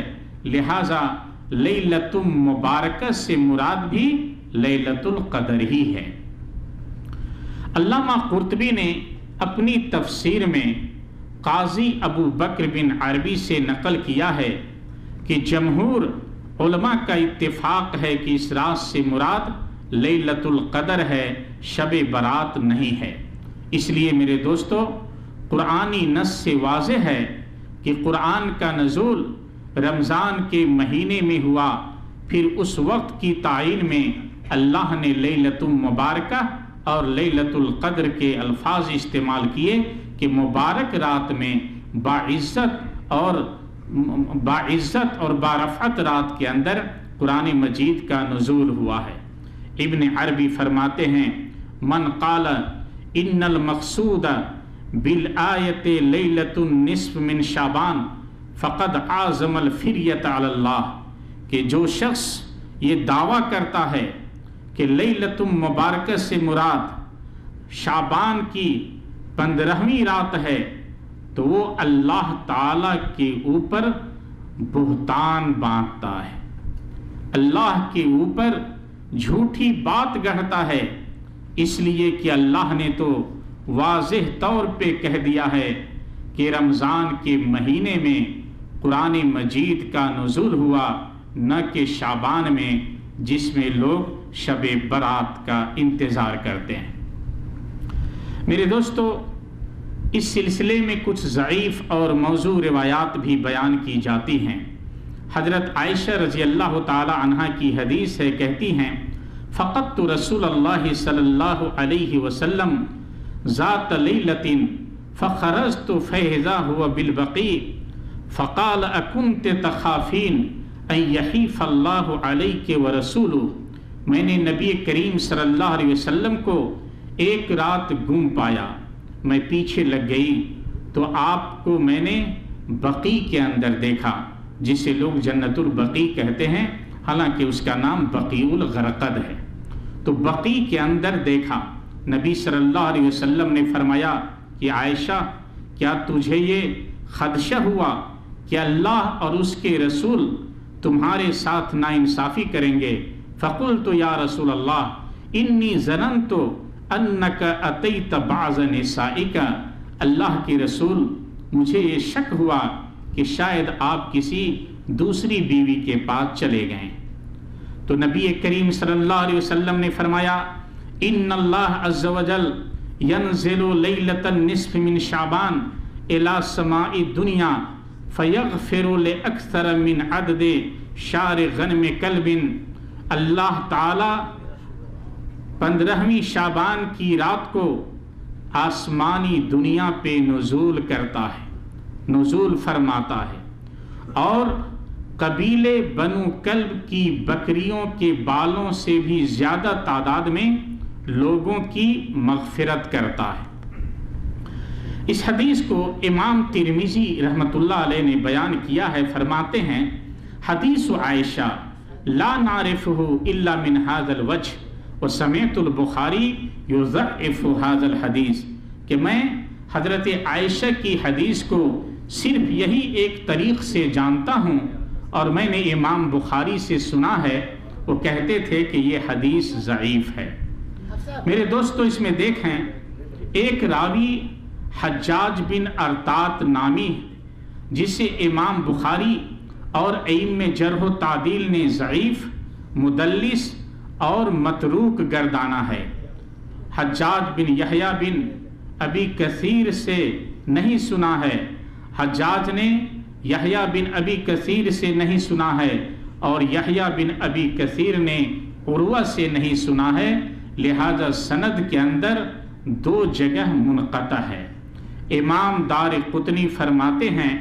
لہٰذا لیلۃ مبارکہ سے مراد بھی لیلۃ القدر ہی ہے۔ علامہ قرطبی نے اپنی تفسیر میں قاضی ابو بکر بن عربی سے نقل کیا ہے کہ جمہور علماء کا اتفاق ہے کہ اس رات سے مراد لیلۃ القدر ہے، شب برات نہیں ہے۔ اس لیے میرے دوستو، قرآنی نص سے واضح ہے کہ قرآن کا نزول رمضان کے مہینے میں ہوا، پھر اس وقت کی تعین میں اللہ نے لیلۃ مبارکہ اور لیلۃ القدر کے الفاظ استعمال کیے کہ مبارک رات میں باعزت اور بارفعت رات کے اندر قرآن مجید کا نزول ہوا ہے۔ ابن عربی فرماتے ہیں من قال ان المقصود بالآیت لیلۃ النصف من شعبان فقد عازم الفریۃ علی اللہ، کہ جو شخص یہ دعویٰ کرتا ہے کہ لیلۃ مبارکہ سے مراد شعبان کی 15ویں رات ہے، تو وہ اللہ تعالیٰ کے اوپر بہتان باندھتا ہے، اللہ کے اوپر جھوٹی بات گڑھتا ہے، اس لیے کہ اللہ نے تو واضح طور پہ کہہ دیا ہے کہ رمضان کے مہینے میں قرآن مجید کا نزول ہوا، نہ کہ شعبان میں جس میں لوگ شب برات کا انتظار کرتے ہیں۔ میرے دوستو، اس سلسلے میں کچھ ضعیف اور موضوع روایات بھی بیان کی جاتی ہیں۔ حضرت عائشہ رضی اللہ تعالی عنہا کی حدیث ہے، کہتی ہیں فقدت رسول اللہ صلی اللہ علیہ وسلم ذات لیلۃ فخرجت فاذا هو بالبقیع فقال اکنت تخافین ان یحیف اللہ علیک ورسولہ، میں نے نبی کریم صلی اللہ علیہ وسلم کو ایک رات گم پایا، میں پیچھے لگ گئی تو آپ کو میں نے بقیع کے اندر دیکھا، جسے لوگ جنت البقیع کہتے ہیں، حالانکہ اس کا نام بقیع الغرقد ہے۔ تو بقیع کے اندر دیکھا، نبی صلی اللہ علیہ وسلم نے فرمایا کہ عائشہ، کیا تجھے یہ خدشہ ہوا کہ اللہ اور اس کے رسول تمہارے ساتھ ناانصافی کریں گے؟ فقلت یا رسول اللہ انی ظننت انک اتیت بعض نسائک، اللہ کے رسول مجھے یہ شک ہوا کہ شاید آپ کسی دوسری بیوی کے پاس چلے گئے۔ تو نبی کریم صلی اللہ علیہ وسلم نے فرمایا ان اللہ عز وجل ینزل لیلۃ النصف من شعبان الی سماء الدنیا فیغفر لاکثر من عدد شار غنم کلب، اللہ تعالی 15ویں شعبان کی رات کو آسمانی دنیا پہ نزول کرتا ہے، نزول فرماتا ہے، اور قبیلے بنو کلب کی بکریوں کے بالوں سے بھی زیادہ تعداد میں لوگوں کی مغفرت کرتا ہے۔ اس حدیث کو امام ترمذی رحمۃ اللہ علیہ نے بیان کیا ہے، فرماتے ہیں حدیث عائشہ لا نعرفہ الا من هذا الوجہ وسمعت البخاری یضعف هذا الحدیث، کہ میں حضرت عائشہ کی حدیث کو صرف یہی ایک طریق سے جانتا ہوں، اور میں نے امام بخاری سے سنا ہے، وہ کہتے تھے کہ یہ حدیث ضعیف ہے۔ میرے دوستو، اس میں دیکھیں ایک راوی حجاج بن ارطاط نامی، جسے امام بخاری اور ائمہ جرح و تعدیل نے ضعیف، مدلس اور متروک گردانا ہے۔ حجاج بن یحییٰ بن ابی کثیر سے نہیں سنا ہے، حجاج نے یحییٰ بن ابی کثیر سے نہیں سنا ہے اور یحییٰ بن ابی کثیر نے عروہ سے نہیں سنا ہے، لہذا سند کے اندر 2 جگہ منقطع ہے۔ امام دارقطنی فرماتے ہیں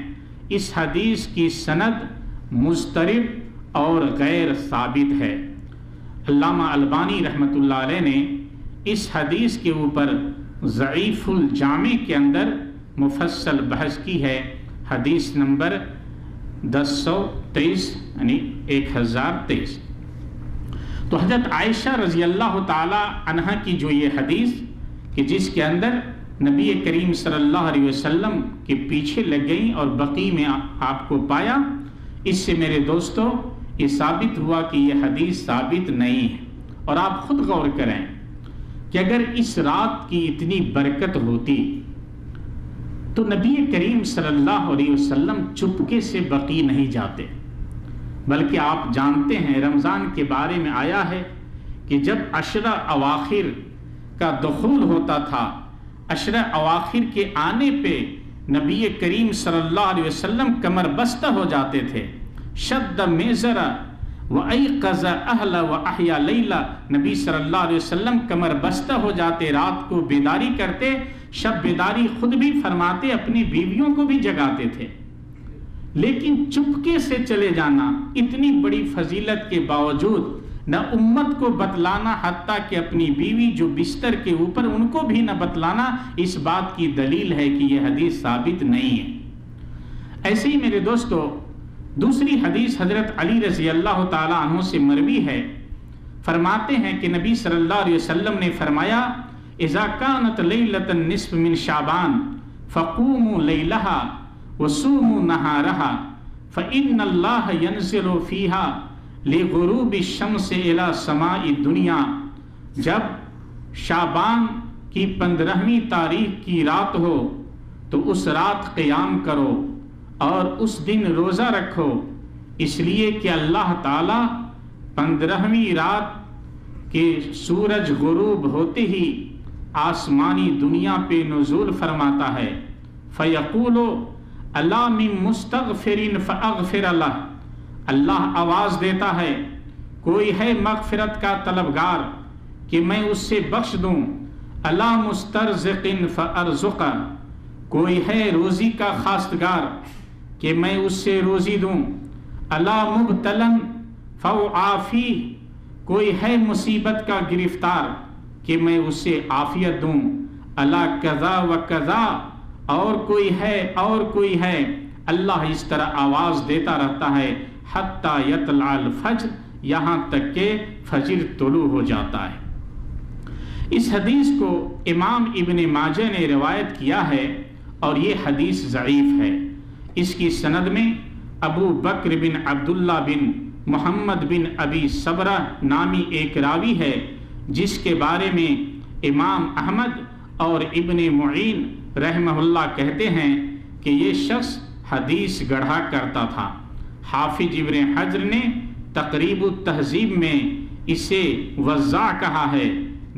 اس حدیث کی سند مضطرب اور غیر ثابت ہے۔ علامہ البانی رحمۃ اللہ علیہ نے اس حدیث کے اوپر ضعیف الجامع کے اندر مفصل بحث کی ہے، حدیث نمبر 1023 یعنی 1023۔ تو حضرت عائشہ رضی اللہ تعالی عنہ کی جو یہ حدیث کہ جس کے اندر نبی کریم صلی اللہ علیہ وسلم کے پیچھے لگ گئیں اور بقیع میں آپ کو پایا، اس سے میرے دوستو یہ ثابت ہوا کہ یہ حدیث ثابت نہیں ہے۔ اور آپ خود غور کریں کہ اگر اس رات کی اتنی برکت ہوتی تو نبی کریم صلی اللہ علیہ وسلم چپکے سے بقیع نہیں جاتے، بلکہ آپ جانتے ہیں رمضان کے بارے میں آیا ہے کہ جب عشرہ اواخر کا دخول ہوتا تھا، عشرہ اواخر کے آنے پہ نبی کریم صلی اللہ علیہ وسلم کمر بستہ ہو جاتے تھے۔ شد میزرا وایقظ اہل واحیا لیلا، نبی صلی اللہ علیہ وسلم کمر بستہ ہو جاتے، رات کو بیداری کرتے، شب بیداری خود بھی فرماتے، اپنی بیویوں کو بھی جگاتے تھے۔ لیکن چپکے سے چلے جانا اتنی بڑی فضیلت کے باوجود نہ امت کو بتلانا، حتیٰ کہ اپنی بیوی جو بستر کے اوپر ان کو بھی نہ بتلانا، اس بات کی دلیل ہے کہ یہ حدیث ثابت نہیں ہے۔ ایسے ہی میرے دوستو دوسری حدیث حضرت علی رضی اللہ تعالی عنہ سے مروی ہے، فرماتے ہیں کہ نبی صلی اللہ علیہ وسلم نے فرمایا اذا كانت لیلۃ النصف من شعبان فقوموا لیلہا وصوموا نہارہا فإن اللہ ينزل فیہا لغروب الشمس الى سماء الدنیا، جب شعبان کی 15ویں تاریخ کی رات ہو تو اس رات قیام کرو اور اس دن روزہ رکھو، اس لیے کہ اللہ تعالیٰ 15ویں رات کے سورج غروب ہوتے ہی آسمانی دنیا پہ نزول فرماتا ہے۔ فَيَقُولُ أَلَا مِن مُسْتَغْفِرٍ فَأَغْفِرَ لَهُ، اللہ آواز دیتا ہے کوئی ہے مغفرت کا طلبگار کہ میں اس سے بخش دوں۔ الا مسترزق فارزق، کوئی ہے روزی کا خواستگار کہ میں اس سے روزی دوں۔ الا مبتلا فاعافی، کوئی ہے مصیبت کا گرفتار کہ میں اس سے عافیت دوں۔ الا کذا و کذا، اور کوئی ہے، اللہ اس طرح آواز دیتا رہتا ہے حتی یطلع الفجر، یہاں تک کہ فجر طلوع ہو جاتا ہے۔ اس حدیث کو امام ابن ماجہ نے روایت کیا ہے اور یہ حدیث ضعیف ہے۔ اس کی سند میں ابو بکر بن عبداللہ بن محمد بن ابی صبرہ نامی ایک راوی ہے، جس کے بارے میں امام احمد اور ابن معین رحمہ اللہ کہتے ہیں کہ یہ شخص حدیث گڑھا کرتا تھا۔ حافظ ابن حجر نے تقریب التہذیب میں اسے وضاع کہا ہے،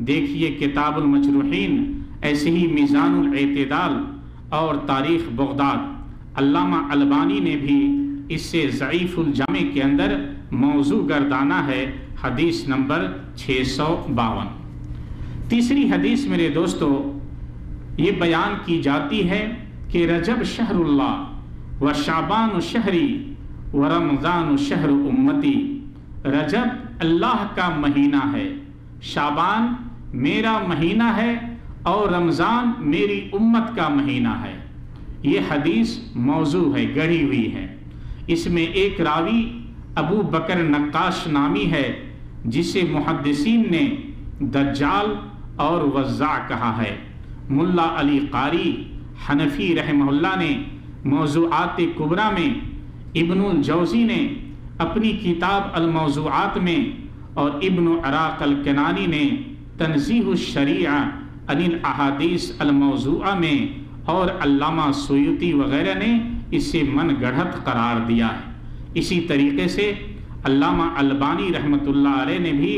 دیکھیے کتاب المجروحین، ایسے ہی میزان الاعتدال اور تاریخ بغداد۔ علامہ البانی نے بھی اس سے ضعیف الجامع کے اندر موضوع گردانا ہے، حدیث نمبر 652۔ تیسری حدیث میرے دوستو یہ بیان کی جاتی ہے کہ رجب شہر اللہ و شعبان شہری و رمضان شہر امتی، رجب اللہ کا مہینہ ہے، شعبان میرا مہینہ ہے اور رمضان میری امت کا مہینہ ہے۔ یہ حدیث موضوع ہے، گڑھی ہوئی ہے۔ اس میں ایک راوی ابو بکر نقاش نامی ہے، جسے محدثین نے دجال اور وضاع کہا ہے۔ ملا علی قاری حنفی رحمہ اللہ نے موضوعات کبریٰ میں، ابن الجوزی نے اپنی کتاب الموضوعات میں، اور ابن عراق الکنانی نے تنزیہ الشریعہ عن الاحادیث الموضوعہ میں، اور علامہ سیوطی وغیرہ نے اسے من گڑھت قرار دیا ہے۔ اسی طریقے سے علامہ البانی رحمۃ اللہ علیہ نے بھی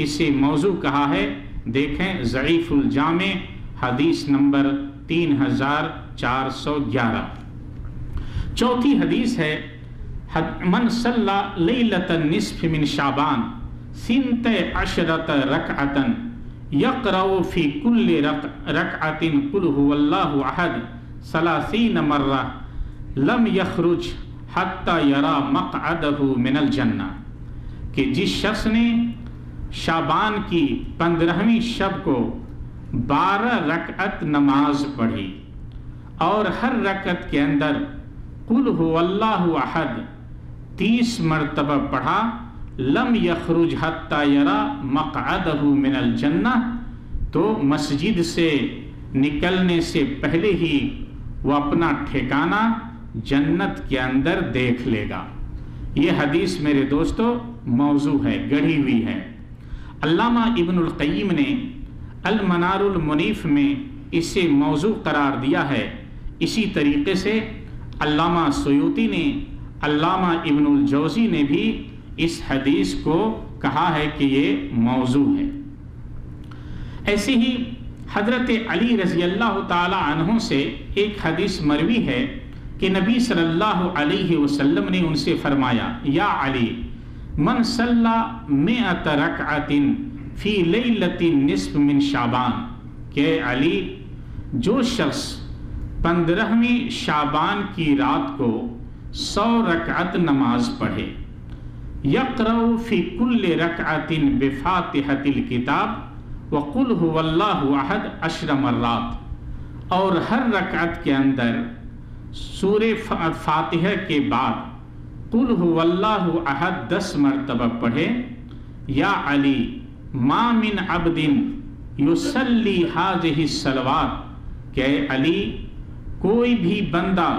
اسے موضوع کہا ہے، دیکھیں ضعیف الجامع حدیث نمبر 3411۔ چوتھی حدیث ہے من صلی لیلۃ النصف من شعبان 12 رکعۃ یقرأ فی کل رکعۃ قل هو اللہ احد 30 مرہ لم یخرج حتی یرا مقعدہ من الجنہ، کہ جس شخص نے شعبان کی 15ویں شب کو 12 رکعت نماز پڑھی اور ہر رکعت کے اندر قل هو اللہ احد 30 مرتبہ پڑھا، لم یخرج حتی یرا مقعدہ من الجنہ، تو مسجد سے نکلنے سے پہلے ہی وہ اپنا ٹھکانہ جنت کے اندر دیکھ لے گا۔ یہ حدیث میرے دوستو موضوع ہے، گڑھی ہوئی ہے۔ علامہ ابن القیم نے المنار المنیف میں اسے موضوع قرار دیا ہے۔ اسی طریقے سے علامہ سیوطی نے، علامہ ابن الجوزی نے بھی اس حدیث کو کہا ہے کہ یہ موضوع ہے۔ ایسے ہی حضرت علی رضی اللہ تعالی عنہ سے ایک حدیث مروی ہے کہ نبی صلی اللہ علیہ وسلم نے ان سے فرمایا، یا علی من صلی 100 رکعۃ فی لیلۃ النصف من شعبان، کہ علی جو شخص 15ویں شعبان کی رات کو 100 رکعت نماز پڑھے، یقرأ فی کل رکعۃ بفاتحۃ الکتاب وقل هو اللہ احد 10 مرات، اور ہر رکعت کے اندر سورہ فاتحہ کے بعد قل هو اللہ احد 10 مرتبہ پڑھے، یا علی ما من عبد یصلی هذه الصلوات، کہ علی کوئی بھی بندہ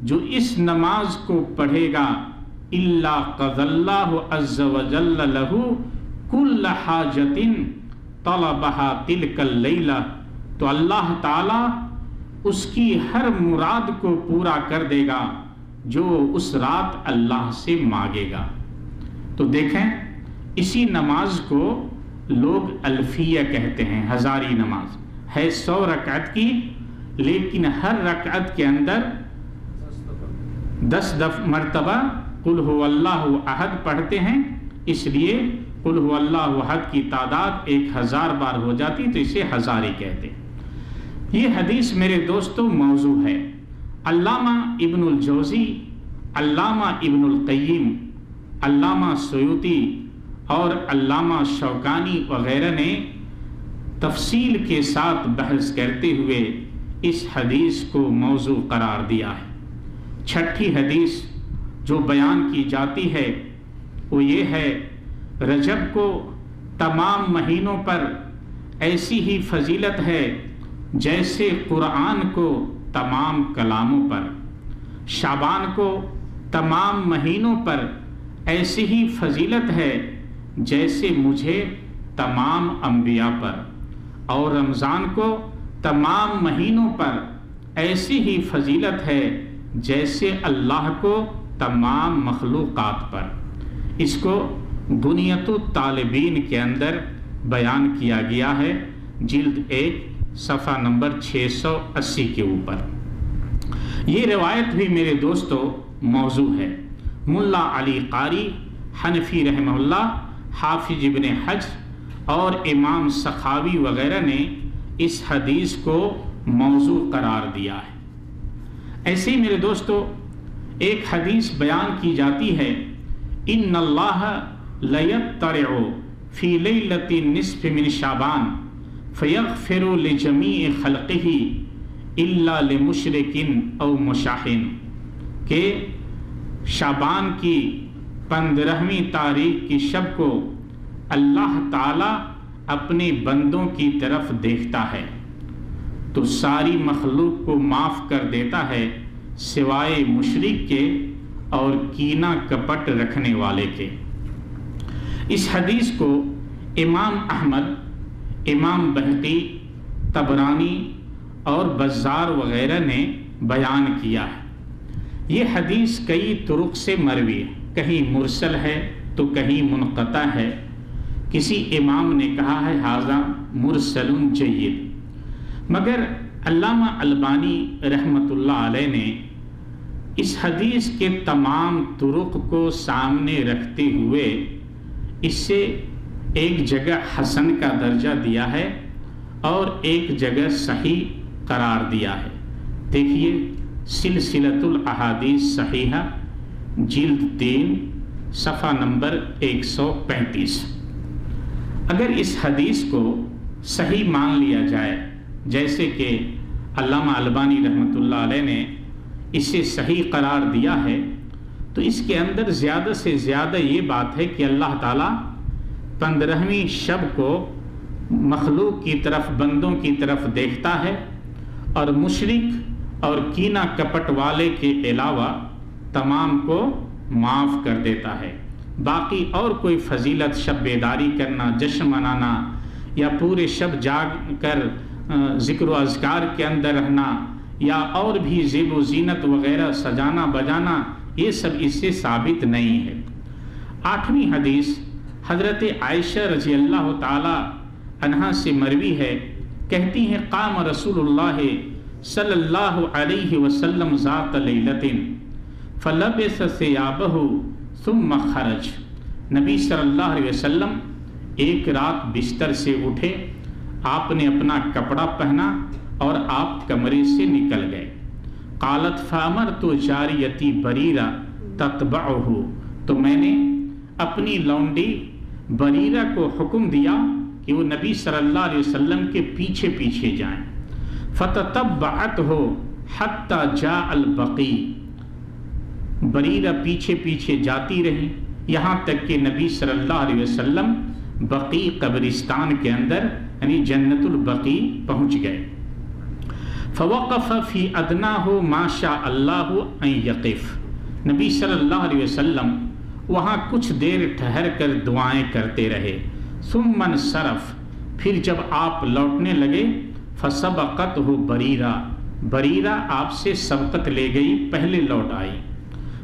جو اس نماز کو پڑھے گا الا قضى اللہ عز وجل له کل حاجت طلبها تلک اللیلہ، تو اللہ تعالی اس کی ہر مراد کو پورا کر دے گا جو اس رات اللہ سے مانگے گا۔ تو دیکھیں اسی نماز کو لوگ الفیہ کہتے ہیں، ہزاری نماز ہے 100 رکعت کی، لیکن ہر رکعت کے اندر 10 مرتبہ قل هو اللہ احد پڑھتے ہیں، اس لیے قل هو اللہ احد کی تعداد 1000 بار ہو جاتی تو اسے ہزاری کہتے ہیں۔ یہ حدیث میرے دوستو موضوع ہے۔ علامہ ابن الجوزی، علامہ ابن القیم، علامہ سیوطی اور علامہ شوکانی وغیرہ نے تفصیل کے ساتھ بحث کرتے ہوئے اس حدیث کو موضوع قرار دیا ہے۔ چھٹی حدیث جو بیان کی جاتی ہے وہ یہ ہے، رجب کو تمام مہینوں پر ایسی ہی فضیلت ہے جیسے قرآن کو تمام کلاموں پر، شعبان کو تمام مہینوں پر ایسی ہی فضیلت ہے جیسے مجھے تمام انبیاء پر، اور رمضان کو تمام مہینوں پر ایسی ہی فضیلت ہے جیسے اللہ کو تمام مخلوقات پر۔ اس کو بنیۃ الطالبین کے اندر بیان کیا گیا ہے، جلد 1 صفحہ نمبر 680 کے اوپر۔ یہ روایت بھی میرے دوستو موضوع ہے۔ ملا علی قاری حنفی رحمہ اللہ، حافظ ابن حجر اور امام سخاوی وغیرہ نے اس حدیث کو موضوع قرار دیا ہے۔ ایسے ہی میرے دوستو ایک حدیث بیان کی جاتی ہے، ان اللہ لیطلع فی لیلۃ النصف من شعبان فیغفر لجمیع خلقہ الا لمشرک او مشاحن، کہ شعبان کی 15ویں تاریخ کی شب کو اللہ تعالی اپنے بندوں کی طرف دیکھتا ہے تو ساری مخلوق کو معاف کر دیتا ہے سوائے مشرک کے اور کینہ کپٹ رکھنے والے کے۔ اس حدیث کو امام احمد، امام بہقی، طبرانی اور بزار وغیرہ نے بیان کیا ہے۔ یہ حدیث کئی طرق سے مروی ہے، کہیں مرسل ہے تو کہیں منقطع ہے۔ کسی امام نے کہا ہے ھذا مرسل جید، مگر علامہ البانی رحمۃ اللہ علیہ نے اس حدیث کے تمام طرق کو سامنے رکھتے ہوئے اس سے ایک جگہ حسن کا درجہ دیا ہے اور ایک جگہ صحیح قرار دیا ہے۔ دیکھیے سلسلۃ الاحادیث صحیحہ جلد 3 صفحہ نمبر 135۔ اگر اس حدیث کو صحیح مان لیا جائے، جیسے کہ علامہ البانی رحمۃ اللہ علیہ نے اسے صحیح قرار دیا ہے، تو اس کے اندر زیادہ سے زیادہ یہ بات ہے کہ اللہ تعالیٰ 15ویں شب کو مخلوق کی طرف، بندوں کی طرف دیکھتا ہے اور مشرک اور کینہ کپٹ والے کے علاوہ تمام کو معاف کر دیتا ہے۔ باقی اور کوئی فضیلت، شب بیداری کرنا، جشن منانا یا پورے شب جاگ کر ذکر و اذکار کے اندر رہنا یا اور بھی زیب و زینت وغیرہ سجانا بجانا، یہ سب اس سے ثابت نہیں ہے۔ 8ویں حدیث حضرت عائشہ رضی اللہ تعالی عنہا سے مروی ہے، کہتی ہیں قام رسول اللہ صلی اللہ علیہ وسلم ذات لیلۃ فلبس ثیابہ ثم خرج۔ نبی صلی اللہ علیہ وسلم ایک رات بستر سے اٹھے، آپ نے اپنا کپڑا پہنا اور آپ کمرے سے نکل گئے۔ قالت فامرت جاریتی بریرہ تتبعہ، تو میں نے اپنی لونڈی بریرہ کو حکم دیا کہ وہ نبی صلی اللہ علیہ وسلم کے پیچھے پیچھے جائیں۔ فتتبعتہ حتی جاء البقیع، بریرہ پیچھے پیچھے جاتی رہی یہاں تک کہ نبی صلی اللہ علیہ وسلم بقیع قبرستان کے اندر یعنی جنت البقیع پہنچ گئے۔ فوقف فی ادناہ ما شاء اللہ ان یقف، نبی صلی اللہ علیہ وسلم وہاں کچھ دیر ٹھہر کر دعائیں کرتے رہے۔ ثم انصرف، پھر جب آپ لوٹنے لگے، فسبقتہ بریرہ، بریرہ آپ سے سبقت لے گئی، پہلے لوٹ آئی۔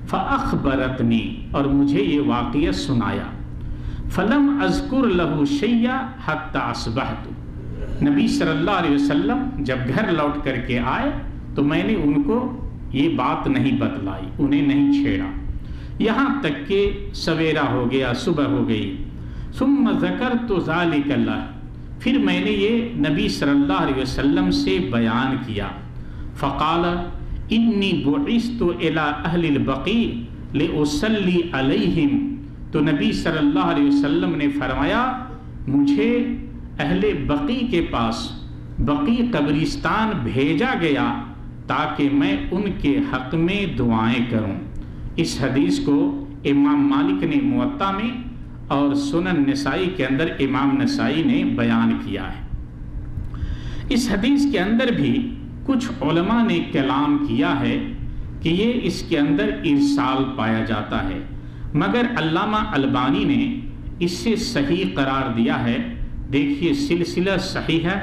فاخبرتنی، اور مجھے یہ واقعہ سنایا۔ فلم اذکر لہ شیئا حتی اصبحت، نبی صلی اللہ علیہ وسلم جب گھر لوٹ کر کے آئے تو میں نے ان کو یہ بات نہیں بتلائی، انہیں نہیں چھیڑا، یہاں تک کہ سویرا ہو گیا، صبح ہو گئی۔ ثم ذکرت ذلک لہ، پھر میں نے یہ نبی صلی اللہ علیہ وسلم سے بیان کیا۔ فقال انی بعثت الی اہل البقیع لاصلی علیہم، تو نبی صلی اللہ علیہ وسلم نے فرمایا مجھے اہل بقیع کے پاس، بقیع قبرستان بھیجا گیا تاکہ میں ان کے حق میں دعائیں کروں۔ اس حدیث کو امام مالک نے موطا میں اور سنن نسائی کے اندر امام نسائی نے بیان کیا ہے۔ اس حدیث کے اندر بھی کچھ علماء نے کلام کیا ہے کہ یہ اس کے اندر ارسال پایا جاتا ہے، مگر علامہ البانی نے اس سے صحیح قرار دیا ہے۔ دیکھیے سلسلہ صحیح ہے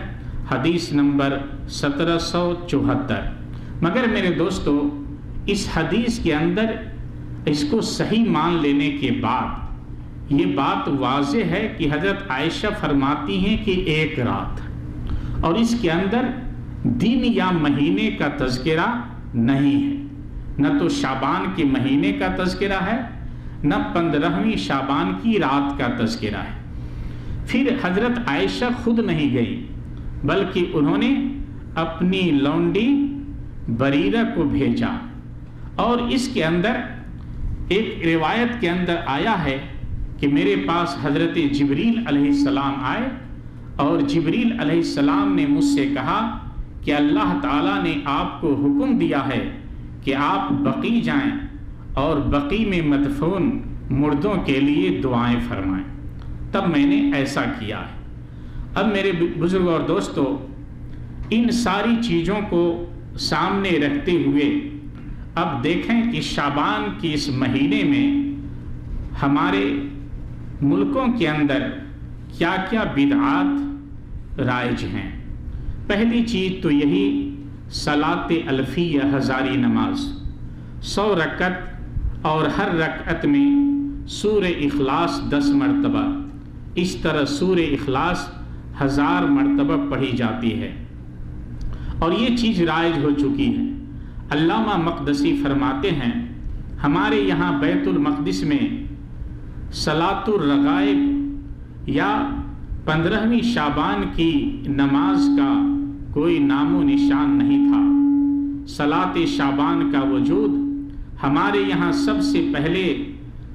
حدیث نمبر 1774۔ مگر میرے دوستو، اس حدیث کے اندر اس کو صحیح مان لینے کے بعد یہ بات واضح ہے کہ حضرت عائشہ فرماتی ہیں کہ ایک رات، اور اس کے اندر دن یا مہینے کا تذکرہ نہیں ہے، نہ تو شعبان کے مہینے کا تذکرہ ہے، نہ 15ویں شعبان کی رات کا تذکرہ ہے۔ پھر حضرت عائشہ خود نہیں گئی، بلکہ انہوں نے اپنی لونڈی بریرہ کو بھیجا، اور اس کے اندر ایک روایت کے اندر آیا ہے کہ میرے پاس حضرت جبریل علیہ السلام آئے اور جبریل علیہ السلام نے مجھ سے کہا کہ اللہ تعالیٰ نے آپ کو حکم دیا ہے کہ آپ بقیع جائیں اور بقیع میں مدفون مردوں کے لیے دعائیں فرمائیں۔ تب میں نے ایسا کیا ہے۔ اب میرے بزرگ اور دوستو، ان ساری چیزوں کو سامنے رکھتے ہوئے اب دیکھیں کہ شعبان کی اس مہینے میں ہمارے ملکوں کے اندر کیا کیا بدعات رائج ہیں۔ پہلی چیز تو یہی صلاۃ الفیہ ہزاری نماز، 100 رکعت اور ہر رکعت میں سورہ اخلاص 10 مرتبہ، اس طرح سورہ اخلاص 1000 مرتبہ پڑھی جاتی ہے، اور یہ چیز رائج ہو چکی ہے۔ علامہ مقدسی فرماتے ہیں ہمارے یہاں بیت المقدس میں صلاۃ الرغائب یا 15ویں شعبان کی نماز کا کوئی نام و نشان نہیں تھا۔ صلاۃ شعبان کا وجود ہمارے یہاں سب سے پہلے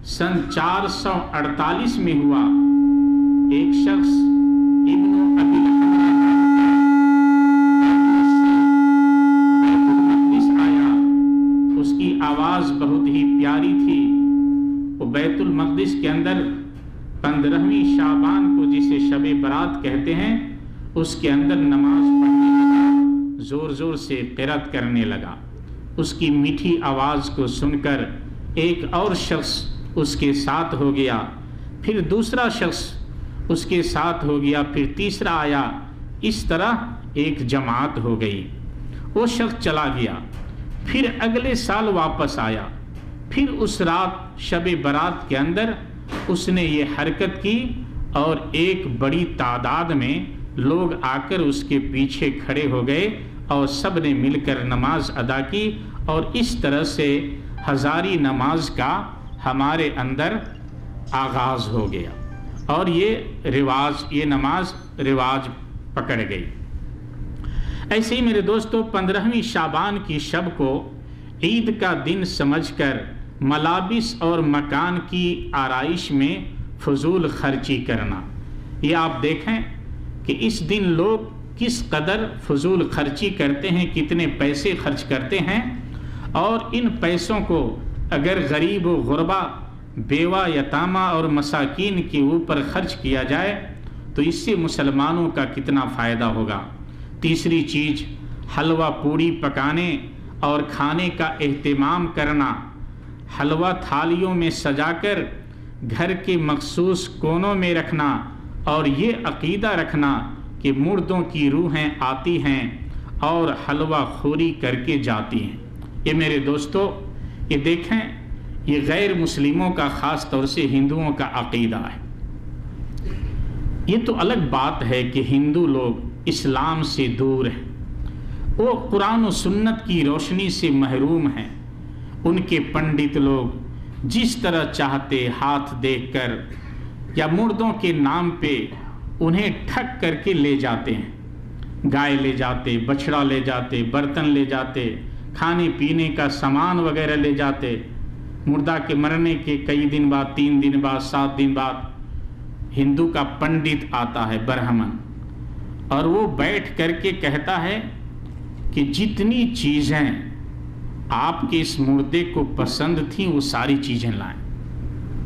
سن 448 میں ہوا۔ ایک شخص ابن ابی آیا، اس کی آواز بہت ہی پیاری تھی۔ وہ بیت المقدس کے اندر 15ویں شعبان کو جسے شب برات کہتے ہیں اس کے اندر نماز پڑھنے لگا، زور زور سے قرات کرنے لگا۔ اس کی میٹھی آواز کو سن کر ایک اور شخص اس کے ساتھ ہو گیا، پھر دوسرا شخص اس کے ساتھ ہو گیا، پھر تیسرا آیا۔ اس طرح ایک جماعت ہو گئی۔ وہ شخص چلا گیا، پھر اگلے سال واپس آیا، پھر اس رات شب برات کے اندر اس نے یہ حرکت کی اور ایک بڑی تعداد میں لوگ آ کر اس کے پیچھے کھڑے ہو گئے اور سب نے مل کر نماز ادا کی، اور اس طرح سے ہزاری نماز کا ہمارے اندر آغاز ہو گیا اور یہ نماز رواج پکڑ گئی۔ ایسے ہی میرے دوستو 15ویں شعبان کی شب کو عید کا دن سمجھ کر ملابس اور مکان کی آرائش میں فضول خرچی کرنا، یہ آپ دیکھیں کہ اس دن لوگ کس قدر فضول خرچی کرتے ہیں، کتنے پیسے خرچ کرتے ہیں، اور ان پیسوں کو اگر غریب و غربا، بیوہ، یتامہ اور مساکین کے اوپر خرچ کیا جائے تو اس سے مسلمانوں کا کتنا فائدہ ہوگا۔ تیسری چیز، حلوہ پوڑی پکانے اور کھانے کا اہتمام کرنا، حلوہ تھالیوں میں سجا کر گھر کے مخصوص کونوں میں رکھنا، اور یہ عقیدہ رکھنا کہ مردوں کی روحیں آتی ہیں اور حلوہ خوری کر کے جاتی ہیں۔ یہ میرے دوستو، یہ دیکھیں، یہ غیر مسلموں کا، خاص طور سے ہندوؤں کا عقیدہ ہے۔ یہ تو الگ بات ہے کہ ہندو لوگ اسلام سے دور ہیں، وہ قرآن و سنت کی روشنی سے محروم ہیں۔ ان کے پنڈت لوگ جس طرح چاہتے ہاتھ دیکھ کر یا مردوں کے نام پہ انہیں ٹھگ کر کے لے جاتے ہیں، گائے لے جاتے، بچڑا لے جاتے، برتن لے جاتے، کھانے پینے کا سامان وغیرہ لے جاتے۔ مردہ کے مرنے کے کئی دن بعد، 3 دن بعد، 7 دن بعد ہندو کا پنڈت آتا ہے، برہمن، اور وہ بیٹھ کر کے کہتا ہے کہ جتنی چیزیں آپ کے اس مردے کو پسند تھیں وہ ساری چیزیں لائیں،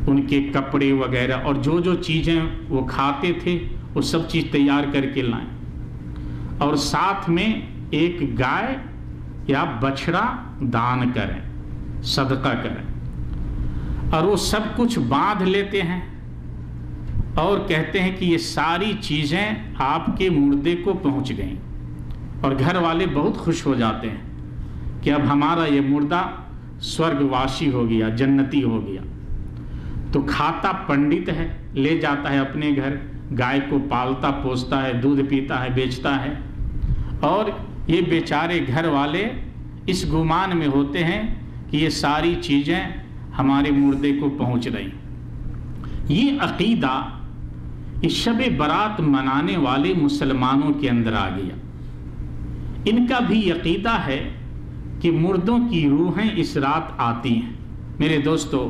ان کے کپڑے وغیرہ اور جو جو چیزیں وہ کھاتے تھے وہ سب چیز تیار کر کے لائیں، اور ساتھ میں ایک گائے یا بچڑا دان کریں، صدقہ کریں، اور وہ سب کچھ باندھ لیتے ہیں اور کہتے ہیں کہ یہ ساری چیزیں آپ کے مردے کو پہنچ گئیں، اور گھر والے بہت خوش ہو جاتے ہیں کہ اب ہمارا یہ مردہ سورگ واسی ہو گیا، جنتی ہو گیا۔ تو کھاتا پنڈت ہے، لے جاتا ہے اپنے گھر، گائے کو پالتا پوستا ہے، دودھ پیتا ہے، بیچتا ہے، اور یہ بیچارے گھر والے اس گمان میں ہوتے ہیں کہ یہ ساری چیزیں ہمارے مردے کو پہنچ رہی۔ یہ عقیدہ اس شب برات منانے والے مسلمانوں کے اندر آ گیا۔ ان کا بھی عقیدہ ہے کہ مردوں کی روحیں اس رات آتی ہیں۔ میرے دوستو،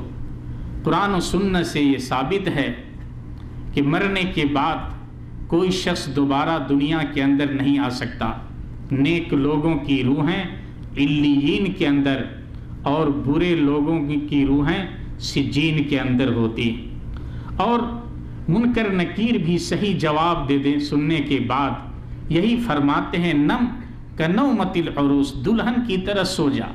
قرآن و سنت سے یہ ثابت ہے کہ مرنے کے بعد کوئی شخص دوبارہ دنیا کے اندر نہیں آ سکتا۔ نیک لوگوں کی روحیں علیین کے اندر اور برے لوگوں کی روحیں سجین کے اندر ہوتی ہیں۔ اور منکر نکیر بھی صحیح جواب دے دیں سننے کے بعد یہی فرماتے ہیں، نم کنومت العروس، دلہن کی طرح سو جا،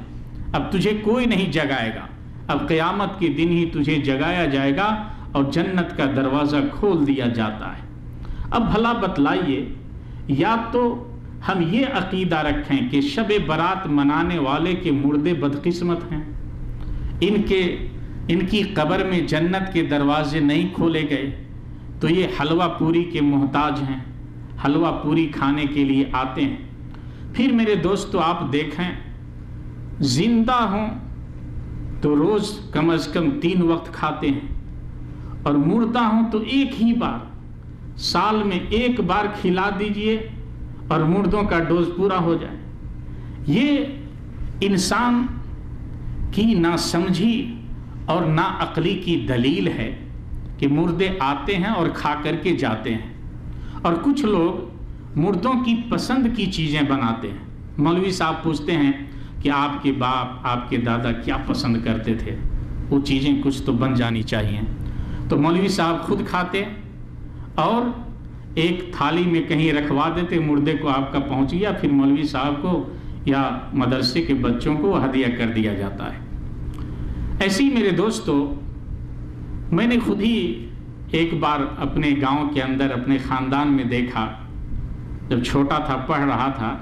اب تجھے کوئی نہیں جگائے گا، اب قیامت کے دن ہی تجھے جگایا جائے گا اور جنت کا دروازہ کھول دیا جاتا ہے۔ اب بھلا بتلائیے، یا تو ہم یہ عقیدہ رکھیں کہ شب برات منانے والے کے مردے بدقسمت ہیں، ان کی قبر میں جنت کے دروازے نہیں کھولے گئے، تو یہ حلوہ پوری کے محتاج ہیں، حلوہ پوری کھانے کے لیے آتے ہیں۔ پھر میرے دوستو آپ دیکھیں زندہ ہوں تو روز کم از کم 3 وقت کھاتے ہیں، اور مردہ ہوں تو ایک ہی بار، سال میں ایک بار کھلا دیجئے اور مردوں کا ڈوز پورا ہو جائے۔ یہ انسان کی ناسمجھی اور ناعقلی کی دلیل ہے کہ مردے آتے ہیں اور کھا کر کے جاتے ہیں، اور کچھ لوگ مردوں کی پسند کی چیزیں بناتے ہیں۔ مولوی صاحب پوچھتے ہیں کہ آپ کے باپ، آپ کے دادا کیا پسند کرتے تھے، وہ چیزیں کچھ تو بن جانی چاہیے۔ تو مولوی صاحب خود کھاتے اور ایک تھالی میں کہیں رکھوا دیتے، مردے کو آپ کا پہنچ گیا، پھر مولوی صاحب کو یا مدرسے کے بچوں کو ہدیہ کر دیا جاتا ہے۔ ایسے ہی میرے دوستو، میں نے خود ہی ایک بار اپنے گاؤں کے اندر اپنے خاندان میں دیکھا، جب چھوٹا تھا پڑھ رہا تھا،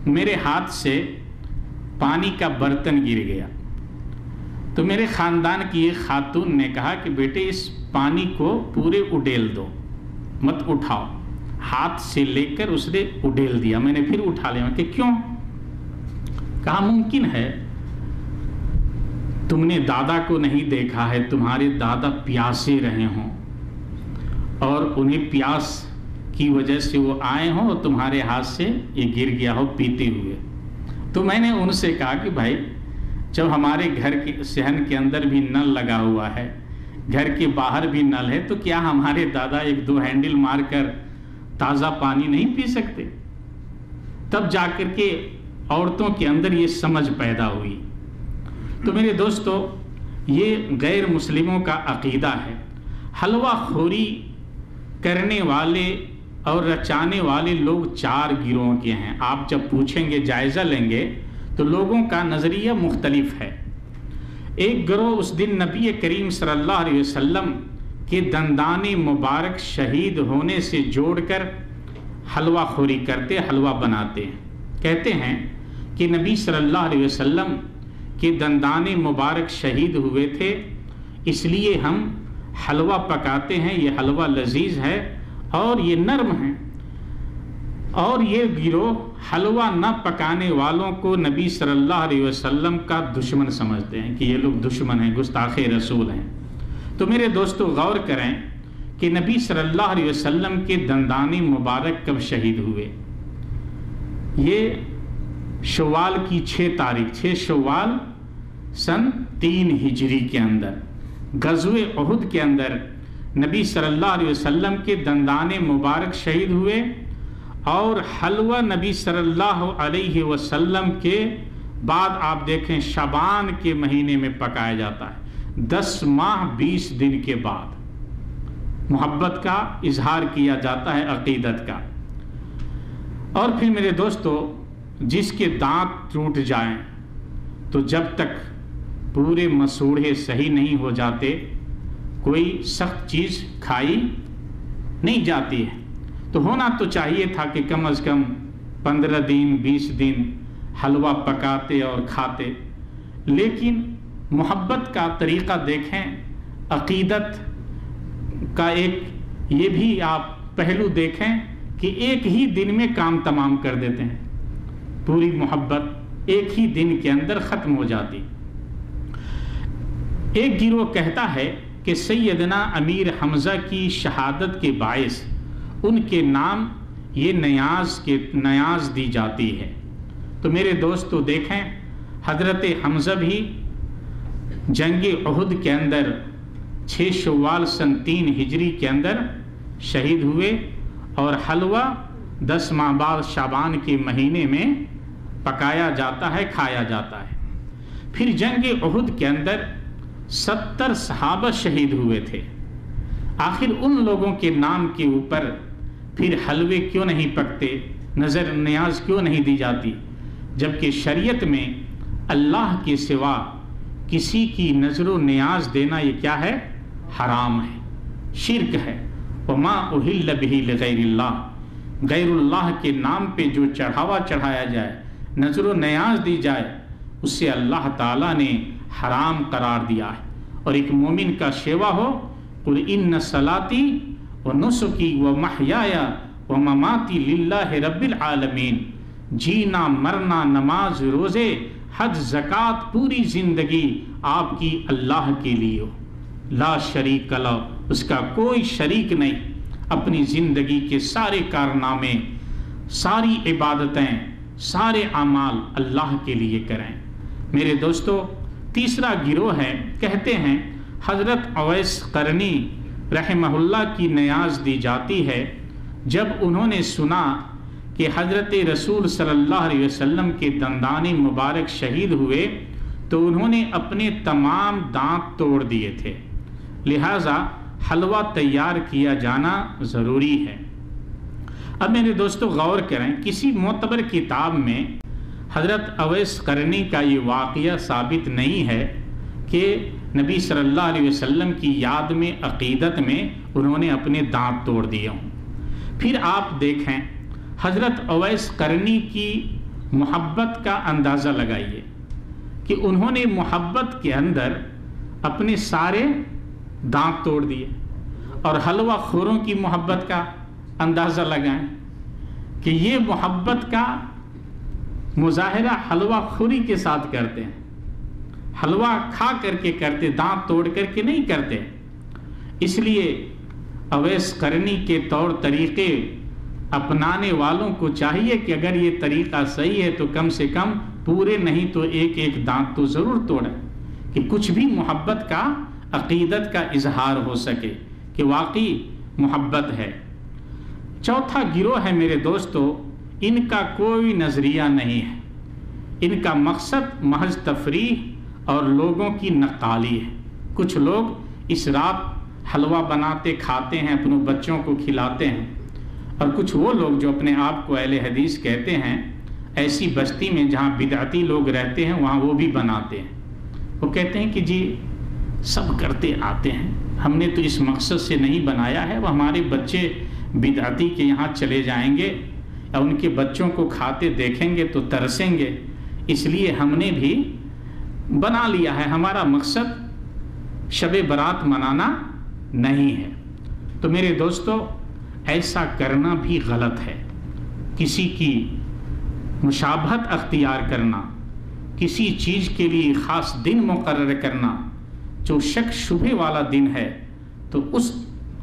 میرے ہاتھ سے پانی کا برتن گر گیا، تو میرے خاندان کی ایک خاتون نے کہا کہ بیٹے اس پانی کو پورے اڈیل دو، مت اٹھاؤ۔ ہاتھ سے لے کر اس نے اڈیل دیا، میں نے پھر اٹھا لیا کہ کیوں؟ کہا ممکن ہے تم نے دادا کو نہیں دیکھا ہے، تمہارے دادا پیاسے رہے ہوں اور انہیں پیاس کی وجہ سے وہ آئے ہوں اور تمہارے ہاتھ سے یہ گر گیا ہو پیتے ہوئے۔ تو میں نے ان سے کہا کہ بھائی جب ہمارے گھر کے صحن کے اندر بھی نل لگا ہوا ہے، گھر کے باہر بھی نل ہے، تو کیا ہمارے دادا 1-2 ہینڈل مار کر تازہ پانی نہیں پی سکتے؟ تب جا کر کے عورتوں کے اندر یہ سمجھ پیدا ہوئی۔ تو میرے دوستو، یہ غیر مسلموں کا عقیدہ ہے۔ حلوہ خوری کرنے والے اور رچانے والے لوگ 4 گروہوں کے ہیں۔ آپ جب پوچھیں گے، جائزہ لیں گے، تو لوگوں کا نظریہ مختلف ہے۔ ایک گروہ اس دن نبی کریم صلی اللہ علیہ وسلم کے دندان مبارک شہید ہونے سے جوڑ کر حلوہ خوری کرتے، حلوہ بناتے ہیں۔ کہتے ہیں کہ نبی صلی اللہ علیہ وسلم کے دندان مبارک شہید ہوئے تھے، اس لیے ہم حلوہ پکاتے ہیں، یہ حلوہ لذیذ ہے اور یہ نرم ہے۔ اور یہ گروہ حلوہ نہ پکانے والوں کو نبی صلی اللہ علیہ وسلم کا دشمن سمجھتے ہیں کہ یہ لوگ دشمن ہیں، گستاخ رسول ہیں۔ تو میرے دوستو غور کریں کہ نبی صلی اللہ علیہ وسلم کے دندان مبارک کب شہید ہوئے؟ یہ شوال کی 6 تاریخ، 6 شوال سن 3 ہجری کے اندر غزوہ احد کے اندر نبی صلی اللہ علیہ وسلم کے دندان مبارک شہید ہوئے، اور حلوہ نبی صلی اللہ علیہ وسلم کے بعد آپ دیکھیں شعبان کے مہینے میں پکایا جاتا ہے، 10 ماہ 20 دن کے بعد محبت کا اظہار کیا جاتا ہے، عقیدت کا۔ اور پھر میرے دوستو، جس کے دانت ٹوٹ جائیں تو جب تک پورے مسوڑھے صحیح نہیں ہو جاتے کوئی سخت چیز کھائی نہیں جاتی ہے۔ تو ہونا تو چاہیے تھا کہ کم از کم 15 دن 20 دن حلوہ پکاتے اور کھاتے، لیکن محبت کا طریقہ دیکھیں، عقیدت کا ایک یہ بھی آپ پہلو دیکھیں کہ ایک ہی دن میں کام تمام کر دیتے ہیں، پوری محبت ایک ہی دن کے اندر ختم ہو جاتی۔ ایک گروہ کہتا ہے کہ سیدنا امیر حمزہ کی شہادت کے باعث ان کے نام یہ نیاز دی جاتی ہے۔ تو میرے دوستو دیکھیں، حضرت حمزہ بھی جنگ احد کے اندر 6 شوال سن 3 ہجری کے اندر شہید ہوئے، اور حلوہ 10 ماہ بعد شعبان کے مہینے میں پکایا جاتا ہے، کھایا جاتا ہے۔ پھر جنگ احد کے اندر 70 صحابہ شہید ہوئے تھے۔ آخر ان لوگوں کے نام کے اوپر پھر حلوے کیوں نہیں پکتے، نظر نیاز کیوں نہیں دی جاتی، جبکہ شریعت میں اللہ کے سوا کسی کی نظر و نیاز دینا یہ کیا ہے؟ حرام ہے، شرک ہے۔ وما اہل بہ لغیر اللہ، غیر اللہ کے نام پہ جو چڑھاوا چڑھایا جائے، نظر و نیاز دی جائے، اسے اللہ تعالیٰ نے حرام قرار دیا ہے۔ اور ایک مومن کا شیوا ہو، قل ان صلاتی و نسکی و محیایا و مماتی للہ رب العالمین، جینا مرنا نماز روزے حج زکات پوری زندگی آپ کی اللہ کے لیے ہو، لا شریک لہ، اس کا کوئی شریک نہیں، اپنی زندگی کے سارے کارنامے، ساری عبادتیں، سارے اعمال اللہ کے لیے کریں۔ میرے دوستو، تیسرا گروہ ہے، کہتے ہیں حضرت اویس قرنی رحمہ اللہ کی نیاز دی جاتی ہے، جب انہوں نے سنا کہ حضرت رسول صلی اللہ علیہ وسلم کے دندان مبارک شہید ہوئے تو انہوں نے اپنے تمام دانت توڑ دیے تھے، لہٰذا حلوہ تیار کیا جانا ضروری ہے۔ اب میرے دوستو غور کریں، کسی معتبر کتاب میں حضرت اویس قرنی کا یہ واقعہ ثابت نہیں ہے کہ نبی صلی اللہ علیہ وسلم کی یاد میں، عقیدت میں انہوں نے اپنے دانت توڑ دیے ہوں۔ پھر آپ دیکھیں حضرت اویس قرنی کی محبت کا اندازہ لگائیے کہ انہوں نے محبت کے اندر اپنے سارے دانت توڑ دیے، اور حلوہ خوروں کی محبت کا اندازہ لگائیں کہ یہ محبت کا مظاہرہ حلوہ خوری کے ساتھ کرتے ہیں، حلوہ کھا کر کے کرتے، دانت توڑ کر کے نہیں کرتے۔ اس لیے اویس قرنی کے طور طریقے اپنانے والوں کو چاہیے کہ اگر یہ طریقہ صحیح ہے تو کم سے کم پورے نہیں تو ایک ایک دانت تو ضرور توڑیں، کہ کچھ بھی محبت کا، عقیدت کا اظہار ہو سکے کہ واقعی محبت ہے۔ چوتھا گروہ ہے میرے دوستو، ان کا کوئی نظریہ نہیں ہے، ان کا مقصد محض تفریح اور لوگوں کی نقالی ہے۔ کچھ لوگ اس رات حلوہ بناتے کھاتے ہیں، اپنے بچوں کو کھلاتے ہیں، اور کچھ وہ لوگ جو اپنے آپ کو اہل حدیث کہتے ہیں، ایسی بستی میں جہاں بدعتی لوگ رہتے ہیں وہاں وہ بھی بناتے ہیں۔ وہ کہتے ہیں کہ جی سب کرتے آتے ہیں، ہم نے تو اس مقصد سے نہیں بنایا ہے، وہ ہمارے بچے بدعتی کے یہاں چلے جائیں گے یا ان کے بچوں کو کھاتے دیکھیں گے تو ترسیں گے، اس لیے ہم نے بھی بنا لیا ہے، ہمارا مقصد شب برات منانا نہیں ہے۔ تو میرے دوستو، ایسا کرنا بھی غلط ہے۔ کسی کی مشابہت اختیار کرنا، کسی چیز کے لیے خاص دن مقرر کرنا جو شک شبہ والا دن ہے، تو اس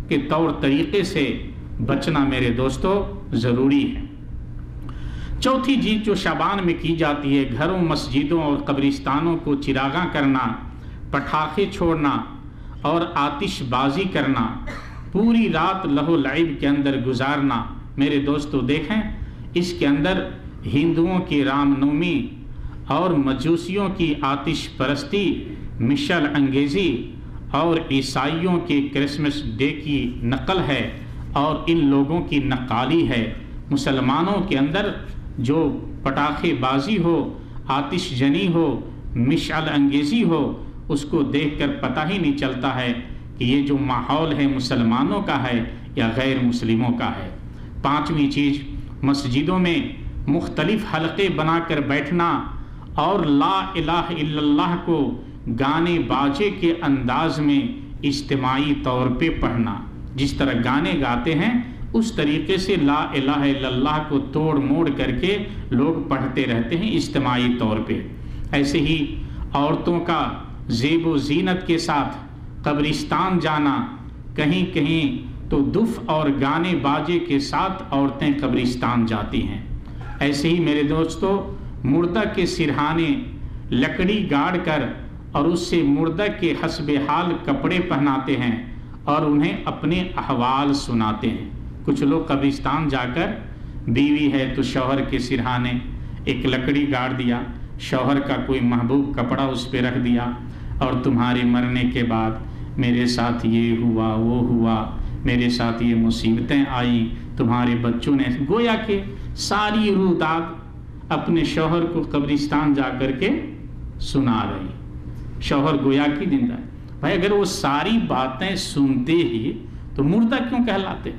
کے طور طریقے سے بچنا میرے دوستو ضروری ہے۔ چوتھی چیز جو شعبان میں کی جاتی ہے، گھروں، مسجدوں اور قبرستانوں کو چراغاں کرنا، پٹاخے چھوڑنا اور آتش بازی کرنا، پوری رات لہو لعب کے اندر گزارنا۔ میرے دوستو دیکھیں، اس کے اندر ہندوؤں کی رام نومی اور مجوسیوں کی آتش پرستی، مشعل انگیزی اور عیسائیوں کے کرسمس ڈے کی نقل ہے، اور ان لوگوں کی نقالی ہے۔ مسلمانوں کے اندر جو پٹاخے بازی ہو، آتش جنی ہو، مشعل انگیزی ہو، اس کو دیکھ کر پتہ ہی نہیں چلتا ہے کہ یہ جو ماحول ہے مسلمانوں کا ہے یا غیر مسلموں کا ہے۔ پانچویں چیز، مسجدوں میں مختلف حلقے بنا کر بیٹھنا اور لا الہ الا اللہ کو گانے باجے کے انداز میں اجتماعی طور پہ پڑھنا۔ جس طرح گانے گاتے ہیں اس طریقے سے لا الہ الا اللہ کو توڑ موڑ کر کے لوگ پڑھتے رہتے ہیں اجتماعی طور پہ۔ ایسے ہی عورتوں کا زیب و زینت کے ساتھ قبرستان جانا، کہیں کہیں تو دف اور گانے باجے کے ساتھ عورتیں قبرستان جاتی ہیں۔ ایسے ہی میرے دوستو، مردہ کے سرہانے لکڑی گاڑ کر اور اس سے مردہ کے حسب حال کپڑے پہناتے ہیں اور انہیں اپنے احوال سناتے ہیں۔ کچھ لوگ قبرستان جا کر، بیوی ہے تو شوہر کے سرہانے ایک لکڑی گاڑ دیا، شوہر کا کوئی محبوب کپڑا اس پہ رکھ دیا، اور تمہارے مرنے کے بعد میرے ساتھ یہ ہوا وہ ہوا، میرے ساتھ یہ مصیبتیں آئیں، تمہارے بچوں نے، گویا کہ ساری روداد اپنے شوہر کو قبرستان جا کر کے سنا رہی۔ شوہر گویا کی زندہ ہے۔ بھائی اگر وہ ساری باتیں سنتے ہی تو مردہ کیوں کہلاتے؟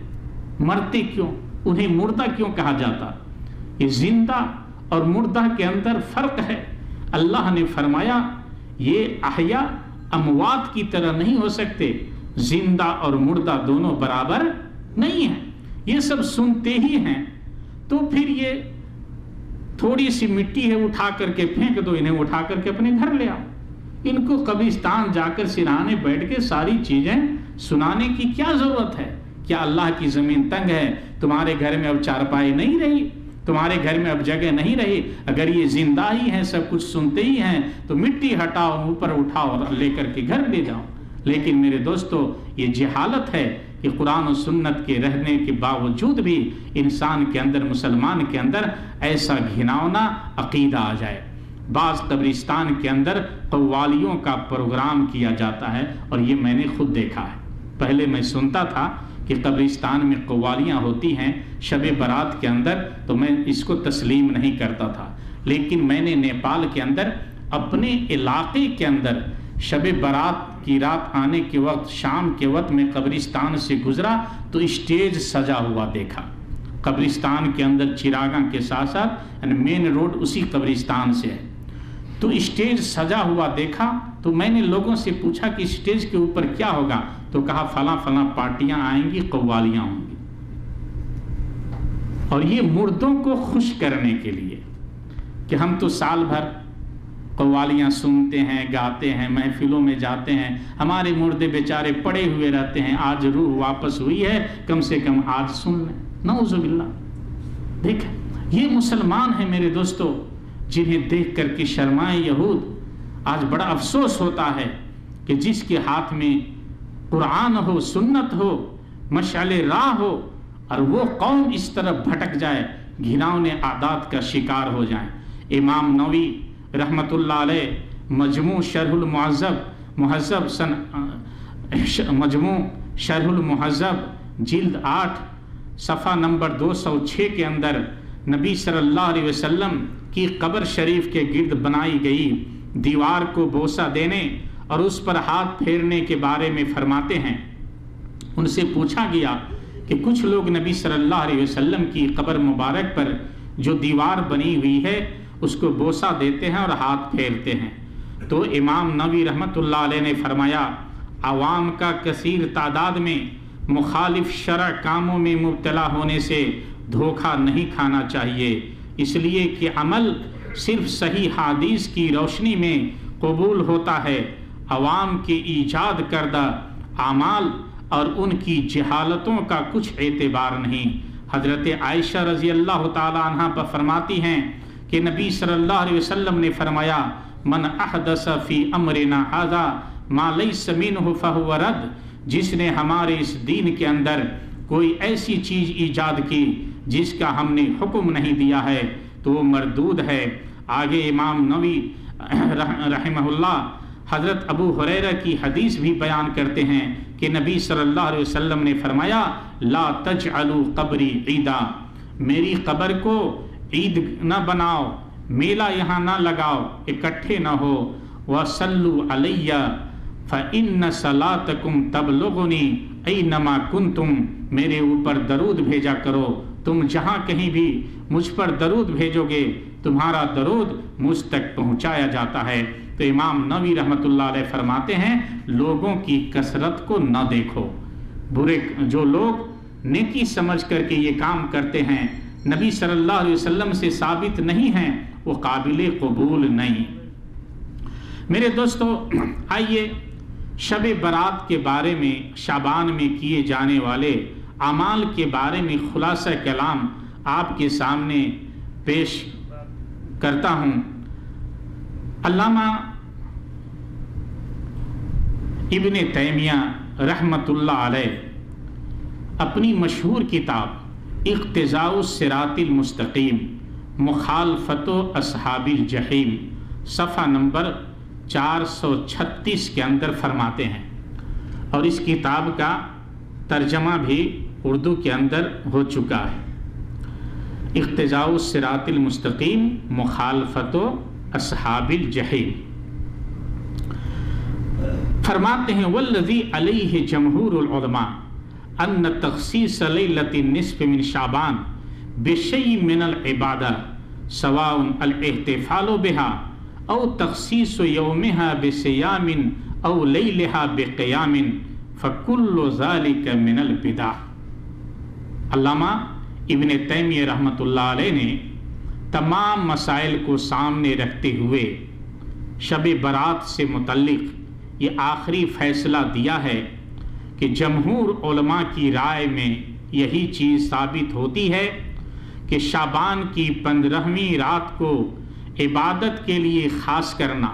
مرتے کیوں؟ انہیں مردہ کیوں کہا جاتا؟ یہ زندہ اور مردہ کے اندر فرق ہے۔ اللہ نے فرمایا یہ احیاء اموات کی طرح نہیں ہو سکتے، زندہ اور مردہ دونوں برابر نہیں ہیں۔ یہ سب سنتے ہی ہیں، تو پھر یہ تھوڑی سی مٹی ہے اٹھا کر کے پھینک دو، انہیں اٹھا کر کے اپنے گھر لے آؤ۔ ان کو قبرستان جا کر سرانے بیٹھ کے ساری چیزیں سنانے کی کیا ضرورت ہے؟ کیا اللہ کی زمین تنگ ہے؟ تمہارے گھر میں اب چارپائی نہیں رہی، تمہارے گھر میں اب جگہ نہیں رہی؟ اگر یہ زندہ ہی ہیں، سب کچھ سنتے ہی ہیں، تو مٹی ہٹاؤ، اوپر اٹھاؤ اور لے کر کے گھر لے جاؤ۔ لیکن میرے دوستو، یہ جہالت ہے کہ قرآن و سنت کے رہنے کے باوجود بھی انسان کے اندر، مسلمان کے اندر ایسا گھناؤنا عقیدہ آ جائے۔ بعض قبرستان کے اندر قوالیوں کا پروگرام کیا جاتا ہے، اور یہ میں نے خود دیکھا ہے۔ پہلے میں سنتا تھا کہ قبرستان میں قوالیاں ہوتی ہیں شب برات کے اندر، تو میں اس کو تسلیم نہیں کرتا تھا۔ لیکن میں نے نیپال کے اندر اپنے علاقے کے اندر شب برات کی رات آنے کے وقت، شام کے وقت میں قبرستان سے گزرا تو اسٹیج سجا ہوا دیکھا۔ قبرستان کے اندر چراغاں کے ساتھ ساتھ مین روڈ اسی قبرستان سے ہے، تو اسٹیج سجا ہوا دیکھا۔ تو میں نے لوگوں سے پوچھا کہ اسٹیج کے اوپر کیا ہوگا؟ تو کہا فلاں فلاں پارٹیاں آئیں گی، قوالیاں ہوں گی، اور یہ مردوں کو خوش کرنے کے لیے کہ ہم تو سال بھر قوالیاں سنتے ہیں، گاتے ہیں، محفلوں میں جاتے ہیں، ہمارے مردے بیچارے پڑے ہوئے رہتے ہیں، آج روح واپس ہوئی ہے، کم سے کم آج سن لیں۔ نعوذ باللہ۔ دیکھیں، یہ مسلمان ہیں میرے دوستو، جنہیں دیکھ کر کے شرمائے یہود۔ آج بڑا افسوس ہوتا ہے کہ جس کے ہاتھ میں قرآن ہو، سنت ہو، مشعل راہ ہو، اور وہ قوم اس طرف بھٹک جائے، گھناؤنے عادات کا شکار ہو جائیں۔ امام نووی رحمت اللہ علیہ مجموع شرح المہذب جلد 8 صفحہ نمبر 206 کے اندر نبی صلی اللہ علیہ وسلم کی قبر شریف کے گرد بنائی گئی دیوار کو بوسہ دینے اور اس پر ہاتھ پھیرنے کے بارے میں فرماتے ہیں۔ ان سے پوچھا گیا کہ کچھ لوگ نبی صلی اللہ علیہ وسلم کی قبر مبارک پر جو دیوار بنی ہوئی ہے اس کو بوسہ دیتے ہیں اور ہاتھ پھیرتے ہیں، تو امام نووی رحمت اللہ علیہ نے فرمایا عوام کا کثیر تعداد میں مخالف شرع کاموں میں مبتلا ہونے سے دھوکہ نہیں کھانا چاہیے، اس لیے کہ عمل صرف صحیح حدیث کی روشنی میں قبول ہوتا ہے، عوام کے ایجاد کردہ اعمال اور ان کی جہالتوں کا کچھ اعتبار نہیں۔ حضرت عائشہ رضی اللہ تعالی عنہ پر فرماتی ہیں کہ نبی صلی اللہ علیہ وسلم نے فرمایا من احدث فی امرنا ھذا ما لیس منہ فہو رد، جس نے ہمارے اس دین کے اندر کوئی ایسی چیز ایجاد کی جس کا ہم نے حکم نہیں دیا ہے تو وہ مردود ہے۔ آگے امام نووی رحمہ اللہ حضرت ابو ہریرہ کی حدیث بھی بیان کرتے ہیں کہ نبی صلی اللہ علیہ وسلم نے فرمایا لا تجعلوا قبری عیدا، میری قبر کو عید نہ بناؤ، میلہ یہاں نہ لگاؤ، اکٹھے نہ ہو۔ وَصَلُّوا عَلَيَّ فَإِنَّ صَلَاتَكُمْ تَبْلُغُنِي أَيْنَمَا كُنْتُمْ، میرے اوپر درود بھیجا کرو، تم جہاں کہیں بھی مجھ پر درود بھیجو گے تمہارا درود مجھ تک پہنچایا جاتا ہے۔ تو امام نووی رحمت اللہ علیہ فرماتے ہیں لوگوں کی کثرت کو نہ دیکھو، برے جو لوگ نیکی سمجھ کر کے یہ کام کرتے ہیں نبی صلی اللہ علیہ وسلم سے ثابت نہیں ہیں، وہ قابل قبول نہیں۔ میرے دوستو، آئیے شب برات کے بارے میں، شعبان میں کیے جانے والے اعمال کے بارے میں خلاصہ کلام آپ کے سامنے پیش کرتا ہوں۔ علامہ ابن تیمیہ رحمت اللہ علیہ اپنی مشہور کتاب اقتضاء الصراط المستقیم مخالفت اصحاب الجحیم صفحہ نمبر 436 کے اندر فرماتے ہیں، اور اس کتاب کا ترجمہ بھی اردو کے اندر ہو چکا ہے۔ اقتضاء الصراط المستقیم مخالفت اصحاب الجحیم فرماتے ہیں والذی علیہ جمہور العلماء ان تخصیص لیلۃ النصف من شعبان بشیء من العبادہ سواء الاحتفال بها او تخصیص یومها بصیام او لیلها بقیام فکل ذلک من البدع۔ علامہ ابن تیمیہ رحمت اللہ علیہ نے تمام مسائل کو سامنے رکھتے ہوئے شب برات سے متعلق یہ آخری فیصلہ دیا ہے کہ جمہور علماء کی رائے میں یہی چیز ثابت ہوتی ہے کہ شعبان کی 15ویں رات کو عبادت کے لیے خاص کرنا،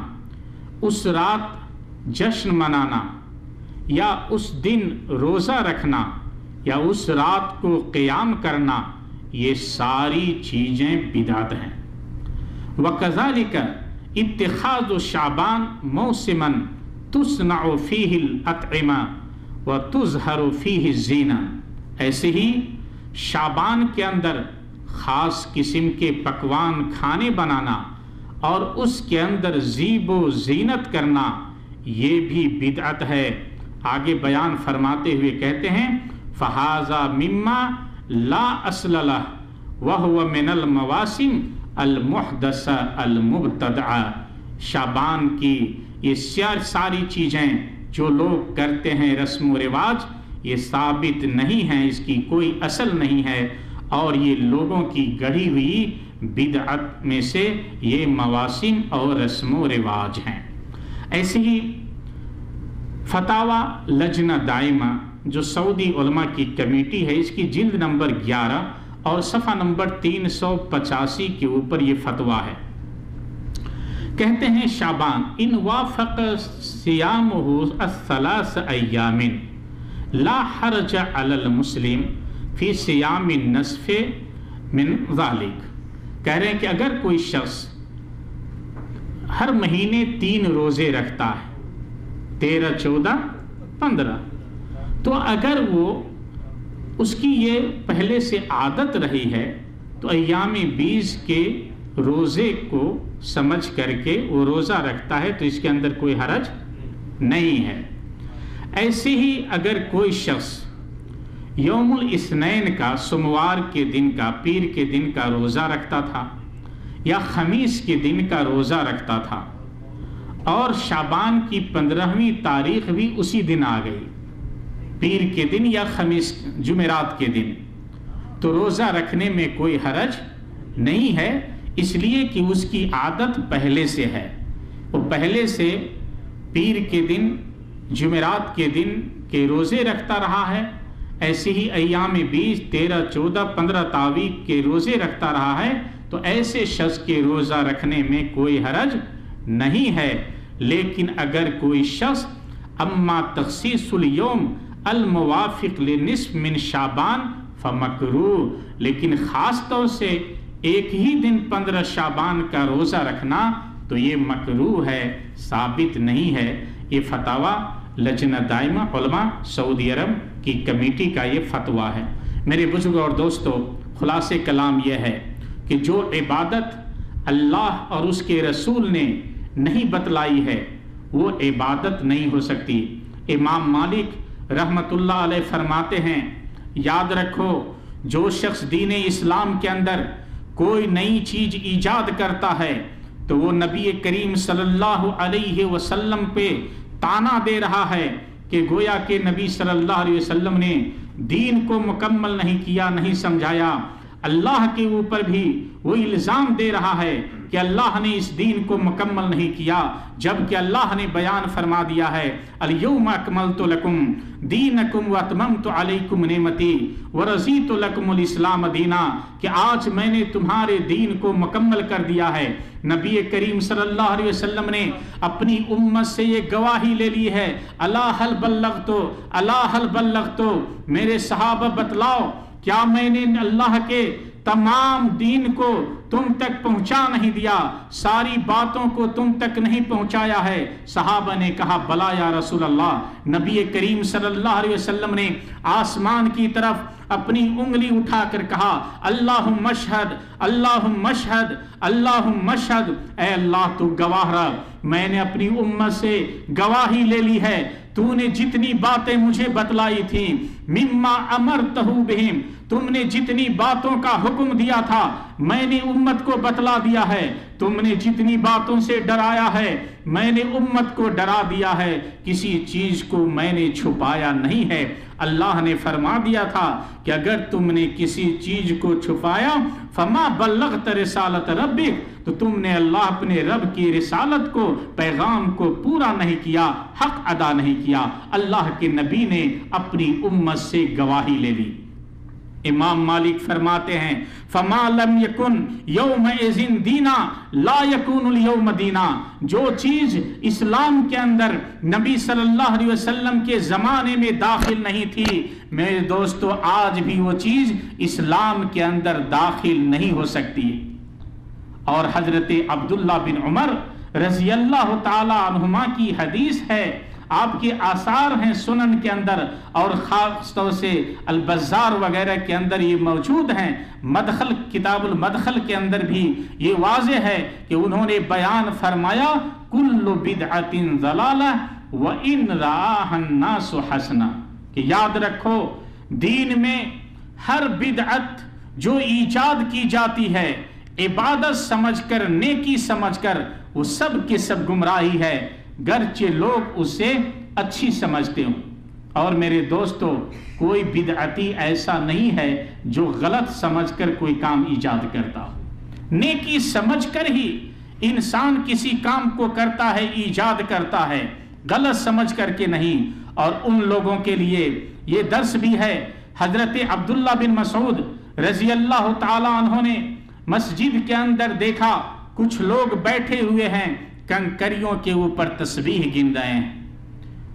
اس رات جشن منانا یا اس دن روزہ رکھنا یا اس رات کو قیام کرنا، یہ ساری چیزیں بدعت ہیں۔ وَكَذَلِكَ اتخاذ شعبان موسما تصنع فيه الأطعمة وتظهر فيه الزینہ، ایسے ہی شعبان کے اندر خاص قسم کے پکوان کھانے بنانا اور اس کے اندر زیب و زینت کرنا یہ بھی بدعت ہے۔ آگے بیان فرماتے ہوئے کہتے ہیں فَهَذَا مِمَّا لَا أَصْلَ لَهُ وَهُوَ مِنَ الْمَوَاسِمِ الْمُحْدَثَةِ الْمُبْتَدَعَةِ، شعبان کی یہ ساری چیزیں جو لوگ کرتے ہیں رسم و رواج، یہ ثابت نہیں ہیں، اس کی کوئی اصل نہیں ہے، اور یہ لوگوں کی گڑھی ہوئی بدعت میں سے یہ مواسم اور رسم و رواج ہیں۔ ایسے ہی فتاوی لجنہ دائمہ جو سعودی علماء کی کمیٹی ہے، اس کی جلد نمبر 11 اور صفحہ نمبر 385 کے اوپر یہ فتویٰ ہے۔ کہتے ہیں شعبان ان وافق صیامہ الثلاث ایام لا حرج علی المسلم فی صیام النصف من ذالک، کہہ رہے ہیں کہ اگر کوئی شخص ہر مہینے 3 روزے رکھتا ہے، 13 14 15، تو اگر وہ اس کی یہ پہلے سے عادت رہی ہے تو ایام 20 کے روزے کو سمجھ کر کے وہ روزہ رکھتا ہے، تو اس کے اندر کوئی حرج نہیں ہے۔ ایسے ہی اگر کوئی شخص یوم الاثنین کا، سوموار کے دن کا، پیر کے دن کا روزہ رکھتا تھا یا خمیس کے دن کا روزہ رکھتا تھا اور شعبان کی 15ویں تاریخ بھی اسی دن آ گئی، پیر کے دن یا خمیس جمعرات کے دن، تو روزہ رکھنے میں کوئی حرج نہیں ہے، اس لیے کہ اس کی عادت پہلے سے ہے، وہ پہلے سے پیر کے دن، جمعرات کے دن کے روزے رکھتا رہا ہے، ایسے ہی ایام 20 13 14 15 تاریخ کے روزے رکھتا رہا ہے، تو ایسے شخص کے روزہ رکھنے میں کوئی حرج نہیں ہے۔ لیکن اگر کوئی شخص اما تخصیص الیوم الموافق لنصف من شعبان فمکروہ، لیکن خاص طور سے ایک ہی دن 15 شعبان کا روزہ رکھنا تو یہ مکروہ ہے، ثابت نہیں ہے۔ یہ فتاوی لجنہ دائمہ علماء سعودی عرب کی کمیٹی کا یہ فتویٰ ہے۔ میرے بزرگ اور دوستو، خلاصے کلام یہ ہے کہ جو عبادت اللہ اور اس کے رسول نے نہیں بتلائی ہے وہ عبادت نہیں ہو سکتی۔ امام مالک رحمت اللہ علیہ فرماتے ہیں، یاد رکھو جو شخص دین اسلام کے اندر کوئی نئی چیز ایجاد کرتا ہے تو وہ نبی کریم صلی اللہ علیہ وسلم پہ تانا دے رہا ہے کہ گویا کہ نبی صلی اللہ علیہ وسلم نے دین کو مکمل نہیں کیا، نہیں سمجھایا۔ اللہ کے اوپر بھی وہ الزام دے رہا ہے کہ اللہ نے اس دین کو مکمل نہیں کیا، جبکہ اللہ نے بیان فرما دیا ہے الیوم اکملت لکم دینکم واتممت علیکم نعمتی ورضیت لکم الاسلام دینا، کہ آج میں نے تمہارے دین کو مکمل کر دیا ہے۔ نبی کریم صلی اللہ علیہ وسلم نے اپنی امت سے یہ گواہی لے لی ہے، الا هل بلغتو، الا هل بلغتو، میرے صحابہ بتلاؤ کیا میں نے اللہ کے تمام دین کو تم تک پہنچا نہیں دیا، ساری باتوں کو تم تک نہیں پہنچایا ہے؟ صحابہ نے کہا بلا یا رسول اللہ۔ نبی کریم صلی اللہ علیہ وسلم نے آسمان کی طرف اپنی انگلی اٹھا کر کہا اللہم اشہد اللہم اشہد اللہم اشہد، اے اللہ تو گواہ رہا، میں نے اپنی امت سے گواہی لے لی ہے، تو نے جتنی باتیں مجھے بتلائی تھیں مما امرتہ بہم، تم نے جتنی باتوں کا حکم دیا تھا میں نے امت کو بتلا دیا ہے۔ تم نے جتنی باتوں سے ڈرایا ہے میں نے امت کو ڈرا دیا ہے، کسی چیز کو میں نے چھپایا نہیں ہے۔ اللہ نے فرما دیا تھا کہ اگر تم نے کسی چیز کو چھپایا فما بلغت رسالت ربک، تو تم نے اللہ اپنے رب کی رسالت کو، پیغام کو پورا نہیں کیا، حق ادا نہیں کیا۔ اللہ کے نبی نے اپنی امت سے گواہی لے لی۔ امام مالک فرماتے ہیں فما لم یکن یومئذ دینا لا یکون الیوم دینا، جو چیز اسلام کے اندر نبی صلی اللہ علیہ وسلم کے زمانے میں داخل نہیں تھی، میرے دوستو آج بھی وہ چیز اسلام کے اندر داخل نہیں ہو سکتی۔ اور حضرت عبداللہ بن عمر رضی اللہ تعالی عنہما کی حدیث ہے، آپ کے آثار ہیں سنن کے اندر، اور خاص طور سے البزار وغیرہ کے اندر یہ موجود ہیں۔ مدخل، کتاب المدخل کے اندر بھی یہ واضح ہے کہ انہوں نے بیان فرمایا کل بدعت ضلالہ وان رآها الناس حسنہ، کہ یاد رکھو دین میں ہر بدعت جو ایجاد کی جاتی ہے عبادت سمجھ کر، نیکی سمجھ کر، وہ سب کے سب گمراہی ہے، گرچہ لوگ اسے اچھی سمجھتے ہوں۔ اور میرے دوستو کوئی بدعتی ایسا نہیں ہے جو غلط سمجھ کر کوئی کام ایجاد کرتا ہو، نیکی سمجھ کر ہی انسان کسی کام کو کرتا ہے، ایجاد کرتا ہے، غلط سمجھ کر کے نہیں۔ اور ان لوگوں کے لیے یہ درس بھی ہے۔ حضرت عبداللہ بن مسعود رضی اللہ تعالی عنہ نے مسجد کے اندر دیکھا کچھ لوگ بیٹھے ہوئے ہیں، کنکریوں کے اوپر تسبیح گن رہے ہیں۔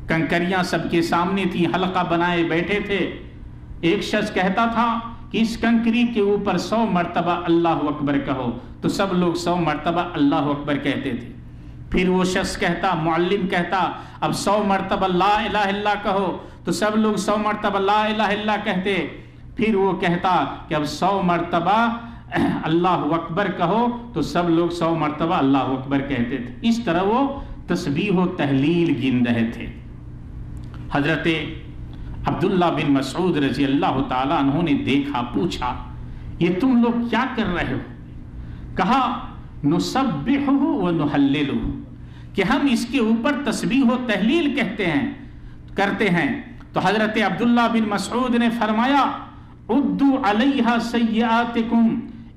کنکریاں سب کے سامنے تھی، حلقہ بنائے بیٹھے تھے۔ ایک شخص کہتا تھا کہ اس کنکری کے اوپر 100 مرتبہ اللہ اکبر کہو، تو سب لوگ 100 مرتبہ اللہ اکبر کہتے تھے۔ پھر وہ شخص کہتا، معلم کہتا اب 100 مرتبہ لا الہ الا اللہ کہو، تو سب لوگ 100 مرتبہ لا الہ الا اللہ کہتے۔ پھر وہ کہتا کہ اب 100 مرتبہ اللہ اکبر کہو، تو سب لوگ 100 مرتبہ اللہ اکبر کہتے تھے۔ اس طرح وہ تسبیح و تحلیل گن رہے تھے۔ حضرت عبداللہ بن مسعود رضی اللہ تعالیٰ عنہ نے دیکھا، پوچھا یہ تم لوگ کیا کر رہے ہو؟ کہا نسبحہ و نحللہ، کہ ہم اس کے اوپر تسبیح و تحلیل کرتے ہیں۔ تو حضرت عبداللہ بن مسعود نے فرمایا عدوا علیہا سیئاتکم،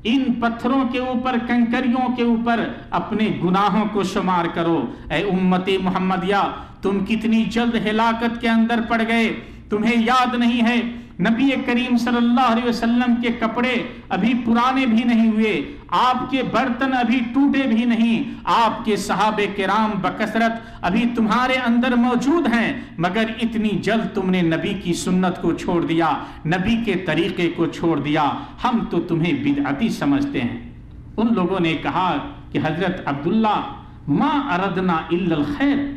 ان پتھروں کے اوپر، کنکریوں کے اوپر اپنے گناہوں کو شمار کرو۔ اے امت محمدیہ، تم کتنی جلد ہلاکت کے اندر پڑ گئے، تمہیں یاد نہیں ہے نبی کریم صلی اللہ علیہ وسلم کے کپڑے ابھی پرانے بھی نہیں ہوئے، آپ کے برتن ابھی ٹوٹے بھی نہیں، آپ کے صحابہ کرام بکثرت ابھی تمہارے اندر موجود ہیں، مگر اتنی جلد تم نے نبی کی سنت کو چھوڑ دیا، نبی کے طریقے کو چھوڑ دیا، ہم تو تمہیں بدعتی سمجھتے ہیں۔ ان لوگوں نے کہا کہ حضرت عبداللہ ما اردنا الا الخیر،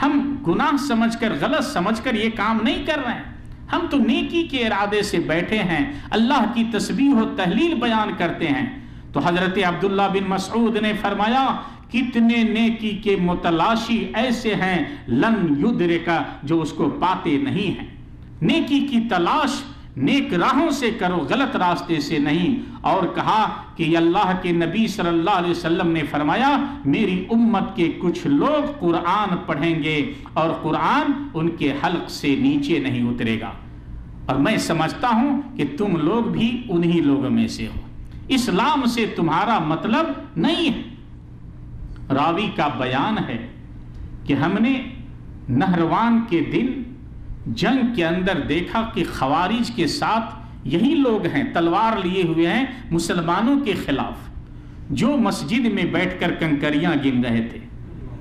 ہم گناہ سمجھ کر، غلط سمجھ کر یہ کام نہیں کر رہے ہیں، ہم تو نیکی کے ارادے سے بیٹھے ہیں، اللہ کی تسبیح و تحلیل بیان کرتے ہیں۔ تو حضرت عبداللہ بن مسعود نے فرمایا کتنے نیکی کے متلاشی ایسے ہیں لن یدرکا، جو اس کو پاتے نہیں ہیں۔ نیکی کی تلاش نیک راہوں سے کرو، غلط راستے سے نہیں۔ اور کہا کہ اللہ کے نبی صلی اللہ علیہ وسلم نے فرمایا میری امت کے کچھ لوگ قرآن پڑھیں گے اور قرآن ان کے حلق سے نیچے نہیں اترے گا، اور میں سمجھتا ہوں کہ تم لوگ بھی انہی لوگوں میں سے ہو، اسلام سے تمہارا مطلب نہیں ہے۔ راوی کا بیان ہے کہ ہم نے نہروان کے دن جنگ کے اندر دیکھا کہ خوارج کے ساتھ یہی لوگ ہیں، تلوار لیے ہوئے ہیں مسلمانوں کے خلاف، جو مسجد میں بیٹھ کر کنکریاں گن رہے تھے۔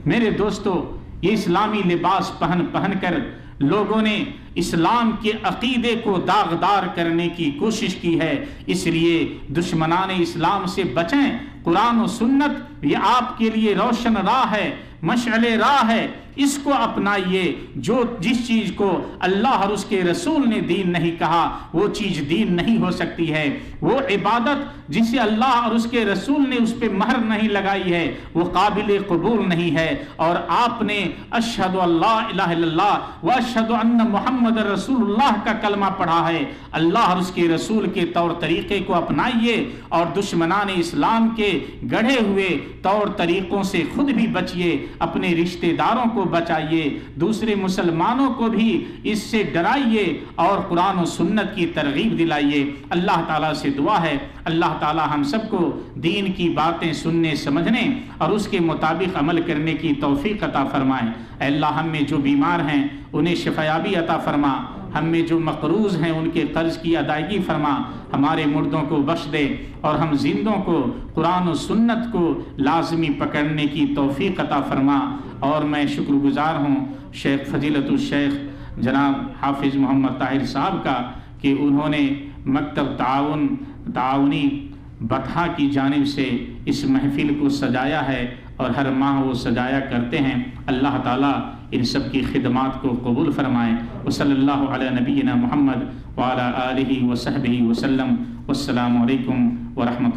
میرے دوستو، یہ اسلامی لباس پہن کر لوگوں نے اسلام کے عقیدے کو داغدار کرنے کی کوشش کی ہے، اس لیے دشمنان اسلام سے بچیں۔ قرآن و سنت یہ آپ کے لیے روشن راہ ہے، مشعل راہ ہے، اس کو اپنائیے۔ جس چیز کو اللہ اور اس کے رسول نے دین نہیں کہا وہ چیز دین نہیں ہو سکتی ہے۔ وہ عبادت جسے اللہ اور اس کے رسول نے اس پہ مہر نہیں لگائی ہے وہ قابل قبول نہیں ہے۔ اور آپ نے اشہد اللہ الہ الا اللہ و اشہد ان محمد رسول اللہ کا کلمہ پڑھا ہے۔ اللہ اور اس کے رسول کے طور طریقے کو اپنائیے اور دشمنان اسلام کے گڑھے ہوئے طور طریقوں سے خود بھی بچیے، اپنے رشتہ داروں کو بچائیے، دوسرے مسلمانوں کو بھی اس سے ڈرائیے اور قرآن و سنت کی ترغیب دلائیے۔ اللہ تعالیٰ سے دعا ہے اللہ تعالیٰ ہم سب کو دین کی باتیں سننے سمجھنے اور اس کے مطابق عمل کرنے کی توفیق عطا فرمائے۔ اے اللہ ہم میں جو بیمار ہیں انہیں شفایابی عطا فرما، ہم میں جو مقروض ہیں ان کے قرض کی ادائیگی فرما، ہمارے مردوں کو بخش دے اور ہم زندوں کو قرآن و سنت کو لازمی پکڑنے کی توفیق عطا فرما۔ اور میں شکر گزار ہوں شیخ فضیلت الشیخ جناب حافظ محمد طاہر صاحب کا کہ انہوں نے مکتب تعاونی بطحہ کی جانب سے اس محفل کو سجایا ہے اور ہر ماہ وہ سجایا کرتے ہیں۔ اللہ تعالیٰ ان سب کی خدمات کو قبول فرمائے۔ وصلی اللہ علی نبینا محمد وعلی آلہ وصحبہ وسلم۔ والسلام علیکم ورحمۃ